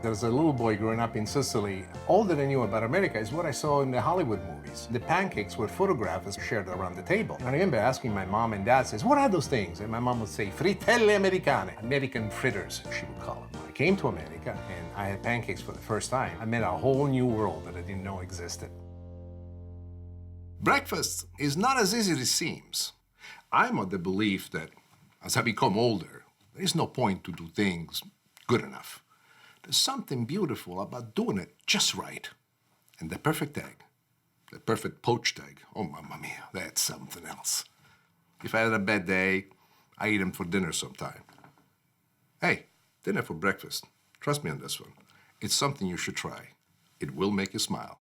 There's a little boy growing up in Sicily. All that I knew about America is what I saw in the Hollywood movies. The pancakes were photographed and shared around the table. And I remember asking my mom and dad, what are those things? And my mom would say, frittelle americane, American fritters, she would call them. came to America and I had pancakes for the first time, I met a whole new world that I didn't know existed. Breakfast is not as easy as it seems. I'm of the belief that as I become older, there is no point to do things good enough. There's something beautiful about doing it just right. And the perfect egg, the perfect poached egg, oh, mamma mia, that's something else. If I had a bad day, I eat them for dinner sometime. Hey, dinner for breakfast. Trust me on this one. It's something you should try. It will make you smile.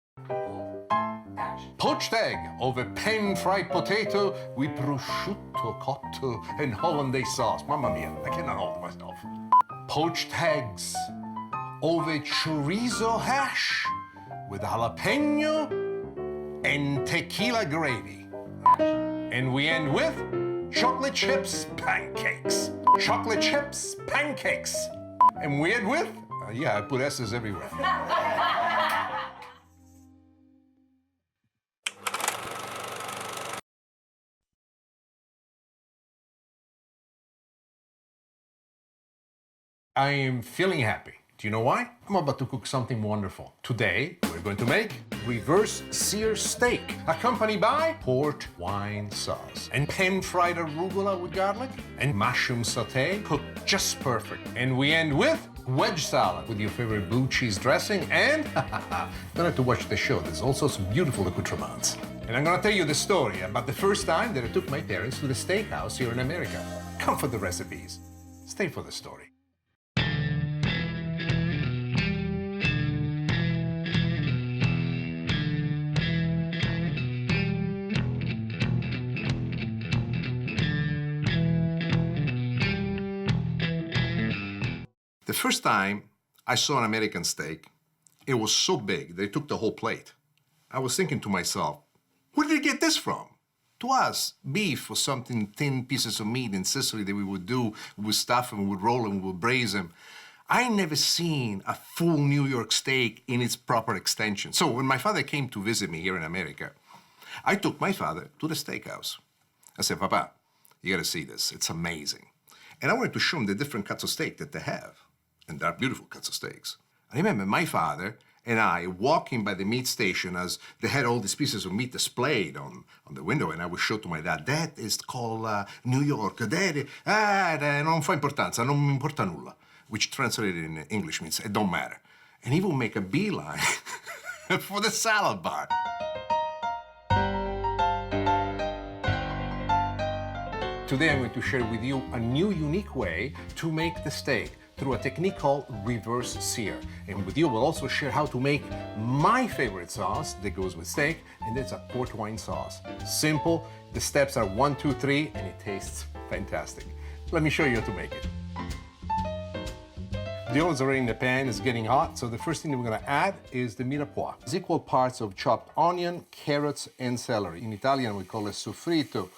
Poached egg over pan-fried potato with prosciutto cotto and hollandaise sauce. Mamma mia, I cannot hold myself. Poached eggs over chorizo hash with jalapeno and tequila gravy. And we end with chocolate chips pancakes. Chocolate chips pancakes. And we end with, yeah, I put S's everywhere. I am feeling happy. Do you know why? I'm about to cook something wonderful. Today, we're going to make reverse sear steak, accompanied by port wine sauce, and pan-fried arugula with garlic, and mushroom sauté cooked just perfect. And we end with wedge salad with your favorite blue cheese dressing, and don't have to watch the show. There's also some beautiful accoutrements. And I'm gonna tell you the story about the first time that I took my parents to the steakhouse here in America. Come for the recipes. Stay for the story. The first time I saw an American steak, it was so big they took the whole plate. I was thinking to myself, where did they get this from? To us, beef was something thin pieces of meat in Sicily that we would do. We would stuff them, we would roll them, we would braise them. I never seen a full New York steak in its proper extension. So when my father came to visit me here in America, I took my father to the steakhouse. I said, Papa, you gotta see this, it's amazing. And I wanted to show him the different cuts of steak that they have. And they're beautiful cuts of steaks. I remember my father and I walking by the meat station as they had all these pieces of meat displayed on the window, and I would show to my dad, that is called New York, non fa importanza, non mi importa nulla, which translated in English means it don't matter. And he would make a beeline for the salad bar. Today I'm going to share with you a new unique way to make the steak through a technique called reverse sear. And with you, we'll also share how to make my favorite sauce that goes with steak, and it's a port wine sauce. Simple, the steps are 1, 2, 3, and it tastes fantastic. Let me show you how to make it. The oil is already in the pan, it's getting hot, so the first thing that we're gonna add is the mirepoix. It's equal parts of chopped onion, carrots, and celery. In Italian, we call it soffritto.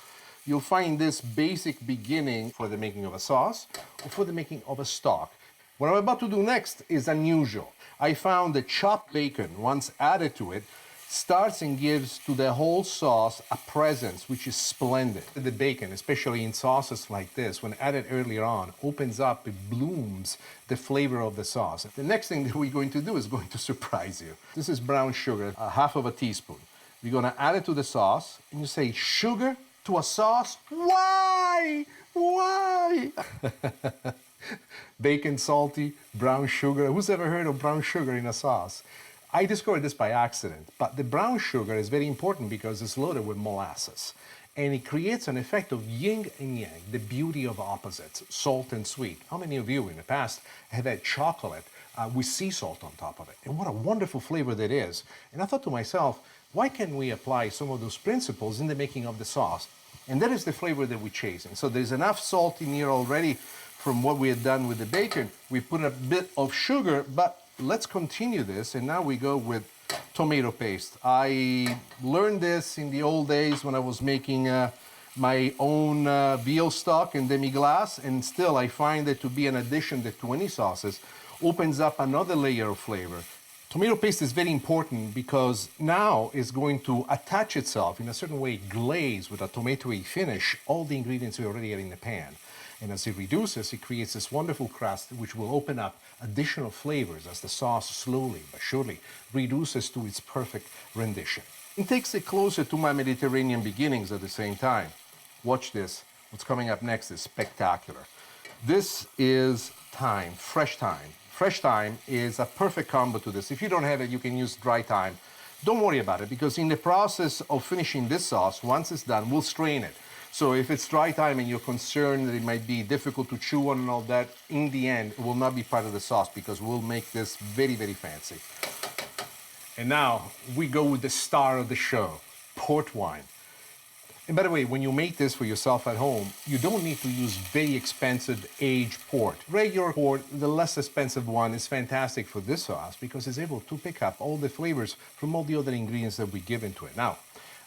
You'll find this basic beginning for the making of a sauce or for the making of a stock. What I'm about to do next is unusual. I found that chopped bacon, once added to it, starts and gives to the whole sauce a presence which is splendid. The bacon, especially in sauces like this, when added earlier on, opens up, it blooms the flavor of the sauce. The next thing that we're going to do is going to surprise you. This is brown sugar, a half of a teaspoon. We're gonna add it to the sauce, and you say, sugar to a sauce? Why? Why? Bacon, salty, brown sugar. Who's ever heard of brown sugar in a sauce? I discovered this by accident, but the brown sugar is very important because it's loaded with molasses. And it creates an effect of yin and yang, the beauty of opposites, salt and sweet. How many of you in the past have had chocolate with sea salt on top of it? And what a wonderful flavor that is. And I thought to myself, why can't we apply some of those principles in the making of the sauce? And that is the flavor that we're chasing. So there's enough salt in here already from what we had done with the bacon. We put a bit of sugar, but let's continue this. And now we go with tomato paste. I learned this in the old days when I was making my own veal stock and demi-glace, and still I find it to be an addition that to any sauces opens up another layer of flavor. Tomato paste is very important because now it's going to attach itself in a certain way, glaze with a tomatoey finish, all the ingredients we already have in the pan. And as it reduces, it creates this wonderful crust which will open up additional flavors as the sauce slowly but surely reduces to its perfect rendition. It takes it closer to my Mediterranean beginnings at the same time. Watch this. What's coming up next is spectacular. This is thyme, fresh thyme. Fresh thyme is a perfect combo to this. If you don't have it, you can use dry thyme. Don't worry about it, because in the process of finishing this sauce, once it's done, we'll strain it. So if it's dry thyme and you're concerned that it might be difficult to chew on and all that, in the end, it will not be part of the sauce, because we'll make this very, very fancy. And now we go with the star of the show, port wine. And by the way, when you make this for yourself at home, you don't need to use very expensive aged port. Regular port, the less expensive one, is fantastic for this sauce because it's able to pick up all the flavors from all the other ingredients that we give into it. Now,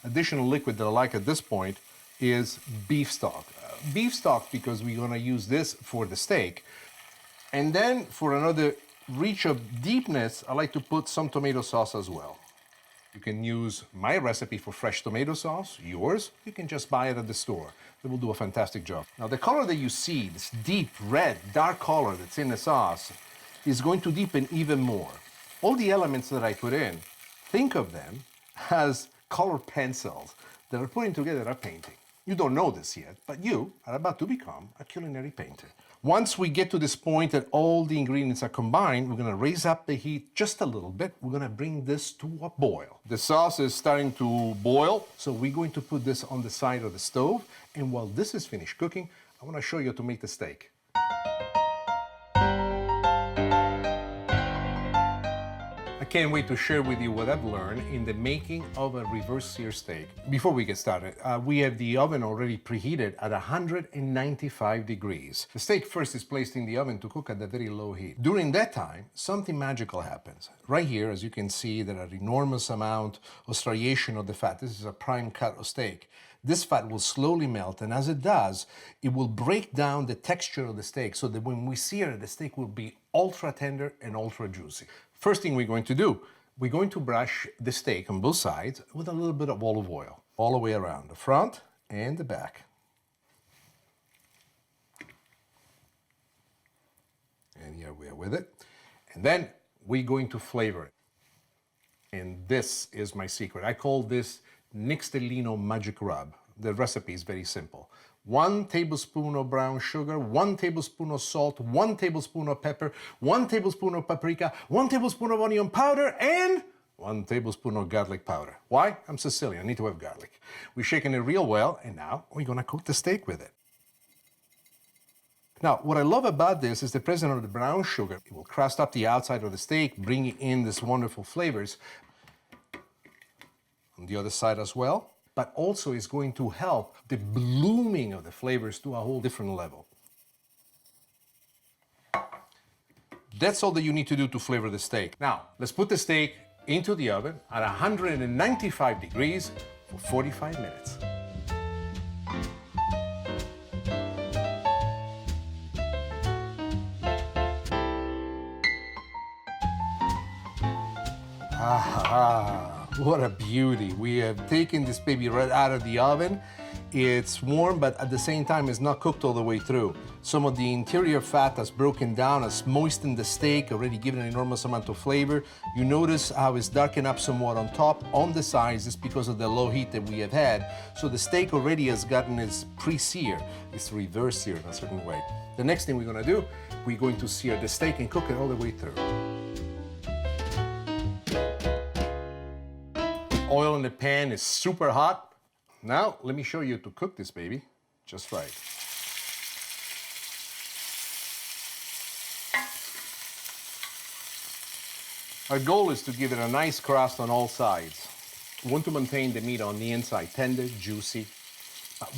additional liquid that I like at this point is beef stock. Beef stock because we're gonna use this for the steak. And then for another reach of deepness, I like to put some tomato sauce as well. You can use my recipe for fresh tomato sauce, yours. You can just buy it at the store. It will do a fantastic job. Now the color that you see, this deep red, dark color that's in the sauce, is going to deepen even more. All the elements that I put in, think of them as colored pencils that are putting together a painting. You don't know this yet, but you are about to become a culinary painter. Once we get to this point that all the ingredients are combined, we're gonna raise up the heat just a little bit. We're gonna bring this to a boil. The sauce is starting to boil, so we're going to put this on the side of the stove. And while this is finished cooking, I wanna show you how to make the steak. I can't wait to share with you what I've learned in the making of a reverse sear steak. Before we get started, we have the oven already preheated at 195 degrees. The steak first is placed in the oven to cook at a very low heat. During that time, something magical happens. Right here, as you can see, there are enormous amount of striation of the fat. This is a prime cut of steak. This fat will slowly melt, and as it does, it will break down the texture of the steak so that when we sear it, the steak will be ultra tender and ultra juicy. First thing we're going to do, we're going to brush the steak on both sides with a little bit of olive oil, all the way around the front and the back. And here we are with it. And then we're going to flavor it. And this is my secret. I call this Nixtellino Magic Rub. The recipe is very simple. 1 tablespoon of brown sugar, 1 tablespoon of salt, 1 tablespoon of pepper, 1 tablespoon of paprika, 1 tablespoon of onion powder, and 1 tablespoon of garlic powder. Why? I'm Sicilian, I need to have garlic. We're shaking it real well, and now we're gonna cook the steak with it. Now, what I love about this is the presence of the brown sugar. It will crust up the outside of the steak, bringing in these wonderful flavors. On the other side as well, but also is going to help the blooming of the flavors to a whole different level. That's all that you need to do to flavor the steak. Now, let's put the steak into the oven at 195 degrees for 45 minutes. What a beauty. We have taken this baby right out of the oven. It's warm, but at the same time, it's not cooked all the way through. Some of the interior fat has broken down, has moistened the steak, already given an enormous amount of flavor. You notice how it's darkened up somewhat on top. On the sides, it's because of the low heat that we have had. So the steak already has gotten its pre-sear, its reverse sear in a certain way. The next thing we're gonna do, we're going to sear the steak and cook it all the way through. Oil in the pan is super hot. Now, let me show you to cook this baby just right. Our goal is to give it a nice crust on all sides. We want to maintain the meat on the inside tender, juicy.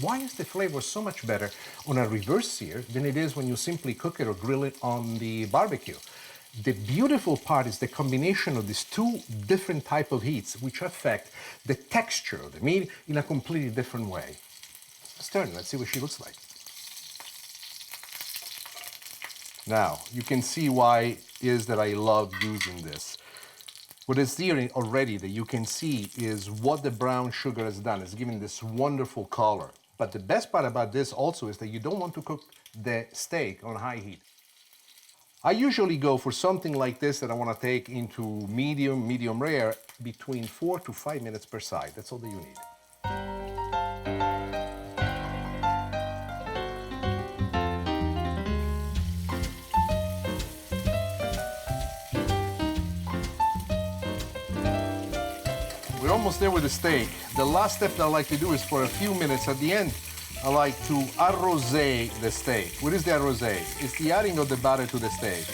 Why is the flavor so much better on a reverse sear than it is when you simply cook it or grill it on the barbecue? The beautiful part is the combination of these two different type of heats which affect the texture of the meat in a completely different way. Let's turn, let's see what she looks like. Now, you can see why it is that I love using this. What is there already that you can see is what the brown sugar has done. It's given this wonderful color. But the best part about this also is that you don't want to cook the steak on high heat. I usually go for something like this that I want to take into medium rare, between 4 to 5 minutes per side. That's all that you need. We're almost there with the steak. The last step that I like to do is for a few minutes at the end, I like to arrosé the steak. What is the arrosé? It's the adding of the butter to the steak.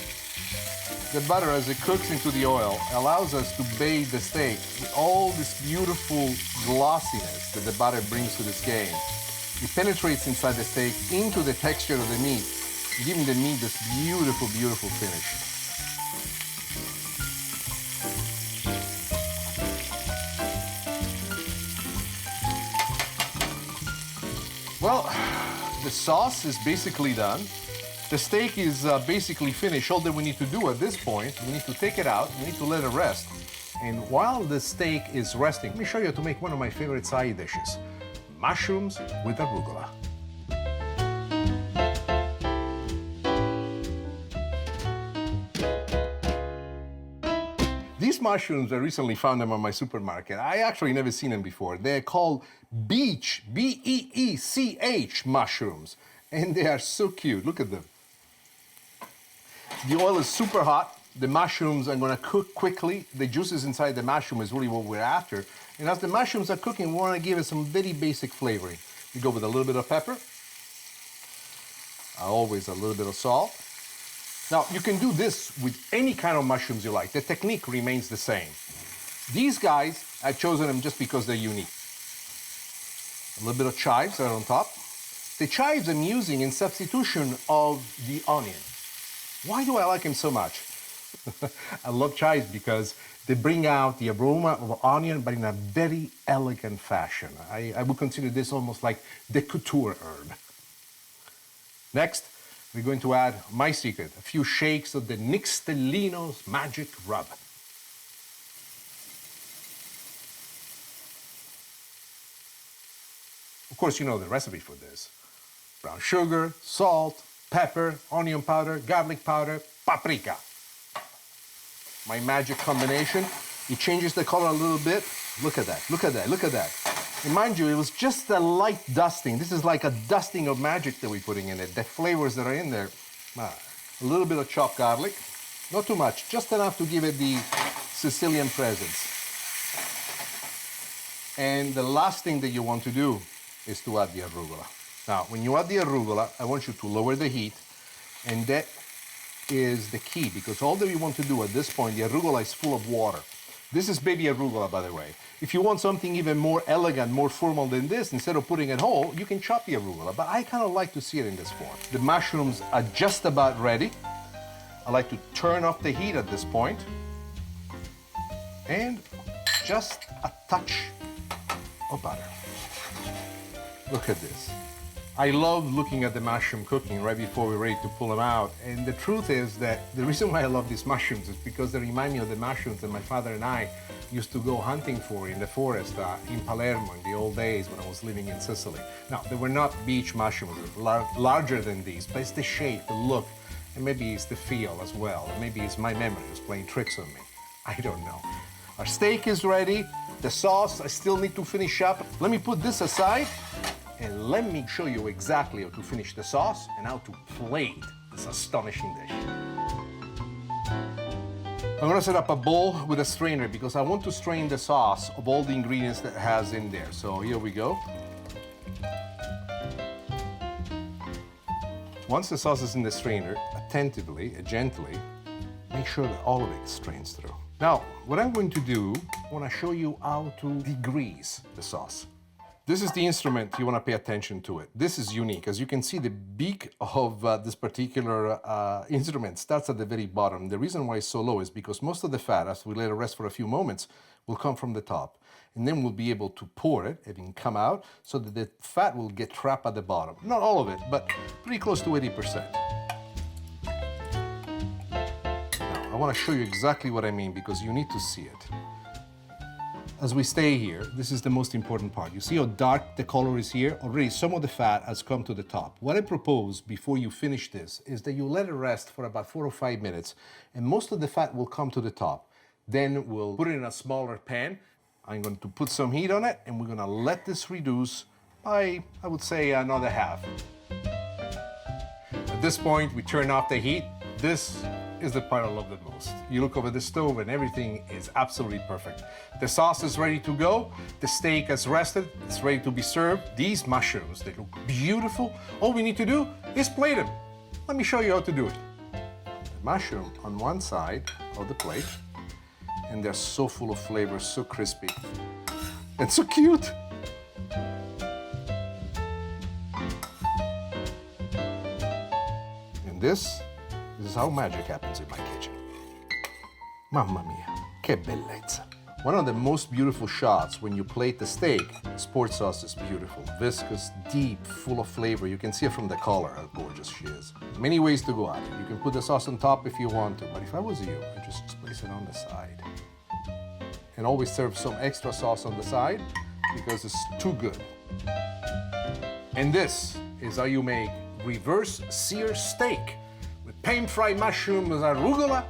The butter, as it cooks into the oil, allows us to bathe the steak with all this beautiful glossiness that the butter brings to this game. It penetrates inside the steak into the texture of the meat, giving the meat this beautiful, beautiful finish. Well, the sauce is basically done. The steak is basically finished. All that we need to do at this point, we need to take it out, we need to let it rest. And while the steak is resting, let me show you how to make one of my favorite side dishes, mushrooms with arugula. These mushrooms, I recently found them on my supermarket. I actually never seen them before. They're called beech, B-E-E-C-H mushrooms. And they are so cute. Look at them. The oil is super hot. The mushrooms are gonna cook quickly. The juices inside the mushroom is really what we're after. And as the mushrooms are cooking, we wanna give it some very basic flavoring. We go with a little bit of pepper. Always a little bit of salt. Now, you can do this with any kind of mushrooms you like. The technique remains the same. These guys, I've chosen them just because they're unique. A little bit of chives right on top. The chives I'm using in substitution of the onion. Why do I like them so much? I love chives because they bring out the aroma of onion, but in a very elegant fashion. I would consider this almost like the couture herb. Next, we're going to add my secret, a few shakes of the Nixtellino's magic rub. Of course, you know the recipe for this. Brown sugar, salt, pepper, onion powder, garlic powder, paprika. My magic combination. It changes the color a little bit. Look at that, look at that, look at that. And mind you, it was just a light dusting. This is like a dusting of magic that we're putting in it. The flavors that are in there. A little bit of chopped garlic. Not too much, just enough to give it the Sicilian presence. And the last thing that you want to do is to add the arugula. Now, when you add the arugula, I want you to lower the heat, and that is the key, because all that we want to do at this point, the arugula is full of water. This is baby arugula, by the way. If you want something even more elegant, more formal than this, instead of putting it whole, you can chop the arugula, but I kind of like to see it in this form. The mushrooms are just about ready. I like to turn off the heat at this point, and just a touch of butter. Look at this. I love looking at the mushroom cooking right before we're ready to pull them out. And the truth is that the reason why I love these mushrooms is because they remind me of the mushrooms that my father and I used to go hunting for in the forest in Palermo in the old days when I was living in Sicily. Now, they were not beech mushrooms, they were larger than these, but it's the shape, the look, and maybe it's the feel as well. Or maybe it's my memory just playing tricks on me. I don't know. Our steak is ready. The sauce, I still need to finish up. Let me put this aside. And let me show you exactly how to finish the sauce and how to plate this astonishing dish. I'm gonna set up a bowl with a strainer because I want to strain the sauce of all the ingredients that it has in there. So here we go. Once the sauce is in the strainer, attentively, gently, make sure that all of it strains through. Now, what I'm going to do, I wanna show you how to degrease the sauce. This is the instrument, you want to pay attention to it. This is unique. As you can see, the beak of this particular instrument starts at the very bottom. The reason why it's so low is because most of the fat, as we let it rest for a few moments, will come from the top. And then we'll be able to pour it, having come out, so that the fat will get trapped at the bottom. Not all of it, but pretty close to 80%. Now, I want to show you exactly what I mean because you need to see it. As we stay here, this is the most important part. You see how dark the color is here? Already some of the fat has come to the top. What I propose before you finish this is that you let it rest for about 4 or 5 minutes, and most of the fat will come to the top. Then we'll put it in a smaller pan. I'm going to put some heat on it, and we're gonna let this reduce by, I would say, another half. At this point, we turn off the heat. This is the part I love the most. You look over the stove and everything is absolutely perfect. The sauce is ready to go. The steak has rested. It's ready to be served. These mushrooms, they look beautiful. All we need to do is plate them. Let me show you how to do it. The mushroom on one side of the plate, and they're so full of flavor, so crispy, and so cute. And this is how magic happens in my kitchen. Mamma mia, che bellezza. One of the most beautiful shots when you plate the steak, the sport sauce is beautiful, viscous, deep, full of flavor. You can see it from the color how gorgeous she is. Many ways to go at it. You can put the sauce on top if you want to, but if I was you, I'd just place it on the side. And always serve some extra sauce on the side because it's too good. And this is how you make reverse sear steak with pan-fried mushrooms, arugula,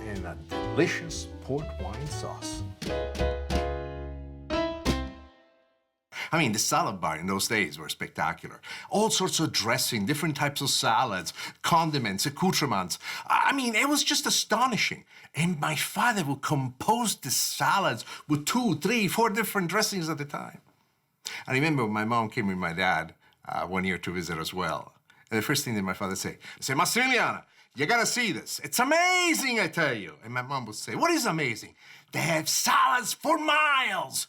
and a delicious port wine sauce. I mean, the salad bar in those days were spectacular. All sorts of dressing, different types of salads, condiments, accoutrements. I mean, it was just astonishing. And my father would compose the salads with 2, 3, 4 different dressings at a time. I remember when my mom came with my dad one year to visit as well. And the first thing that my father say, Massimiliano, you gotta see this. It's amazing, I tell you. And my mom would say, what is amazing? They have salads for miles.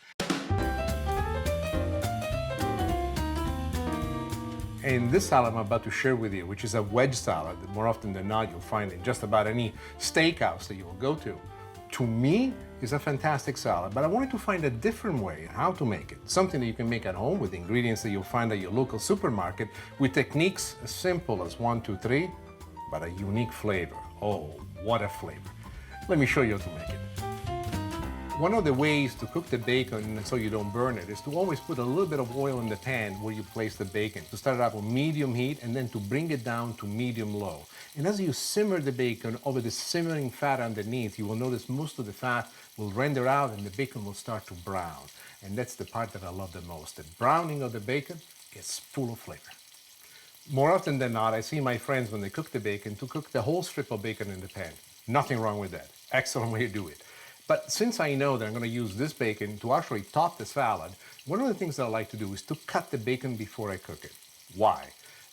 And this salad I'm about to share with you, which is a wedge salad, that more often than not you'll find in just about any steakhouse that you will go to me, is a fantastic salad. But I wanted to find a different way how to make it. Something that you can make at home with ingredients that you'll find at your local supermarket with techniques as simple as 1, 2, 3, but a unique flavor. Oh, what a flavor. Let me show you how to make it. One of the ways to cook the bacon so you don't burn it is to always put a little bit of oil in the pan where you place the bacon. To start it out with medium heat and then to bring it down to medium low. And as you simmer the bacon over the simmering fat underneath, you will notice most of the fat will render out and the bacon will start to brown. And that's the part that I love the most. The browning of the bacon is full of flavor. More often than not, I see my friends when they cook the bacon to cook the whole strip of bacon in the pan. Nothing wrong with that. Excellent way to do it. But since I know that I'm going to use this bacon to actually top the salad, one of the things that I like to do is to cut the bacon before I cook it. Why?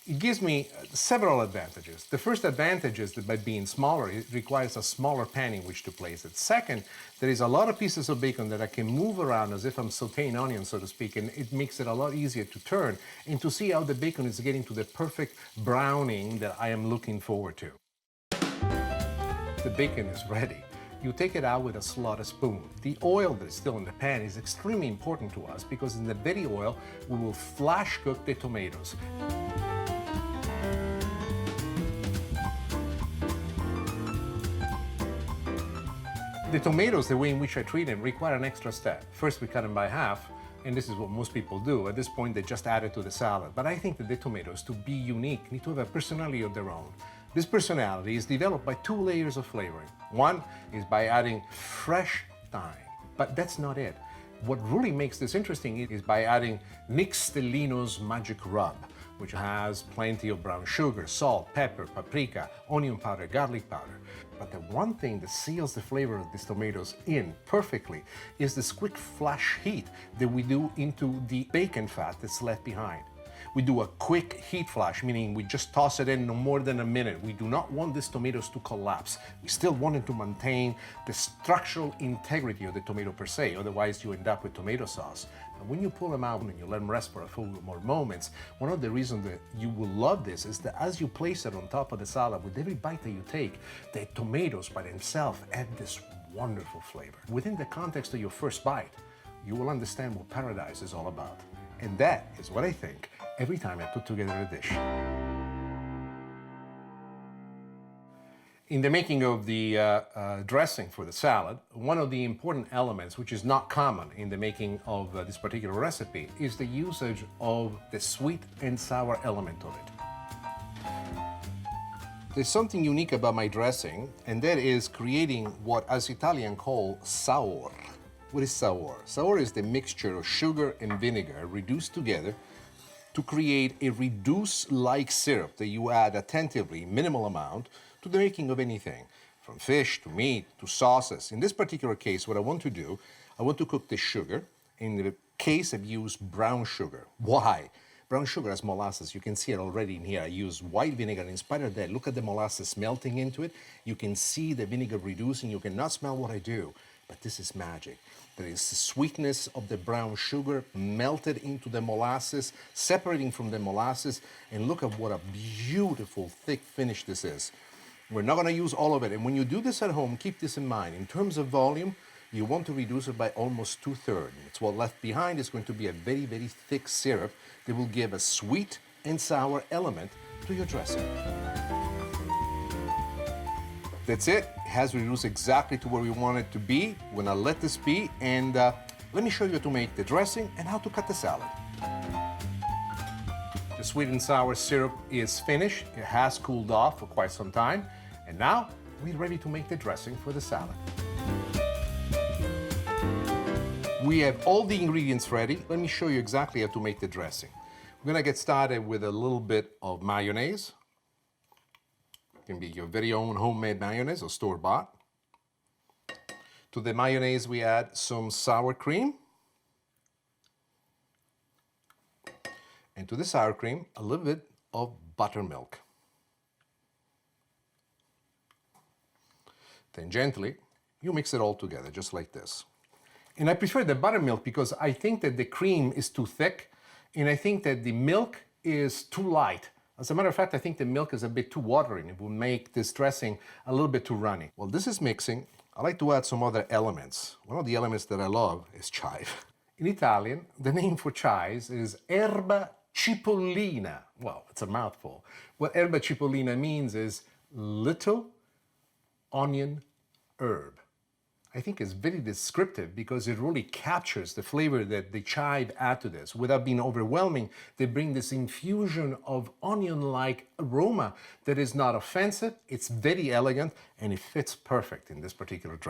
It gives me several advantages. The first advantage is that by being smaller, it requires a smaller pan in which to place it. Second, there is a lot of pieces of bacon that I can move around as if I'm sauteing onions, so to speak, and it makes it a lot easier to turn and to see how the bacon is getting to the perfect browning that I am looking forward to. The bacon is ready. You take it out with a slaughter spoon. The oil that is still in the pan is extremely important to us because in the very oil, we will flash cook the tomatoes. The tomatoes, the way in which I treat them, require an extra step. First, we cut them by half, and this is what most people do. At this point, they just add it to the salad. But I think that the tomatoes, to be unique, need to have a personality of their own. This personality is developed by 2 layers of flavoring. One is by adding fresh thyme, but that's not it. What really makes this interesting is by adding Nick Stellino's Magic Rub, which has plenty of brown sugar, salt, pepper, paprika, onion powder, garlic powder. But the one thing that seals the flavor of these tomatoes in perfectly is this quick flash heat that we do into the bacon fat that's left behind. We do a quick heat flash, meaning we just toss it in no more than a minute. We do not want these tomatoes to collapse. We still want it to maintain the structural integrity of the tomato per se, otherwise you end up with tomato sauce. And when you pull them out and you let them rest for a few more moments, one of the reasons that you will love this is that as you place it on top of the salad, with every bite that you take, the tomatoes by themselves add this wonderful flavor. Within the context of your first bite, you will understand what paradise is all about. And that is what I think every time I put together a dish. In the making of the dressing for the salad, one of the important elements, which is not common in the making of this particular recipe, is the usage of the sweet and sour element of it. There's something unique about my dressing, and that is creating what us Italians call sour. What is sour? Sour is the mixture of sugar and vinegar reduced together to create a reduce-like syrup that you add attentively, minimal amount, to the making of anything, from fish to meat to sauces. In this particular case, what I want to do, I want to cook the sugar. In the case, I've used brown sugar. Why? Brown sugar has molasses. You can see it already in here. I use white vinegar. In spite of that, look at the molasses melting into it. You can see the vinegar reducing. You cannot smell what I do, but this is magic. There is the sweetness of the brown sugar melted into the molasses, separating from the molasses, and look at what a beautiful, thick finish this is. We're not going to use all of it, and when you do this at home, keep this in mind. In terms of volume, you want to reduce it by almost 2/3. It's what left behind is going to be a very, very thick syrup that will give a sweet and sour element to your dressing. That's it. It has reduced exactly to where we want it to be. We're going to let this be, and let me show you how to make the dressing and how to cut the salad. The sweet and sour syrup is finished. It has cooled off for quite some time. And now we're ready to make the dressing for the salad. We have all the ingredients ready. Let me show you exactly how to make the dressing. We're gonna get started with a little bit of mayonnaise. It can be your very own homemade mayonnaise or store-bought. To the mayonnaise, we add some sour cream. And to the sour cream, a little bit of buttermilk. Then gently, you mix it all together, just like this. And I prefer the buttermilk because I think that the cream is too thick, and I think that the milk is too light. As a matter of fact, I think the milk is a bit too watery, and it will make this dressing a little bit too runny. While this is mixing, I like to add some other elements. One of the elements that I love is chive. In Italian, the name for chives is erba cipollina. Well, it's a mouthful. What erba cipollina means is little onion herb. I think it's very descriptive because it really captures the flavor that the chive add to this. Without being overwhelming, they bring this infusion of onion-like aroma that is not offensive, it's very elegant, and it fits perfect in this particular dressing.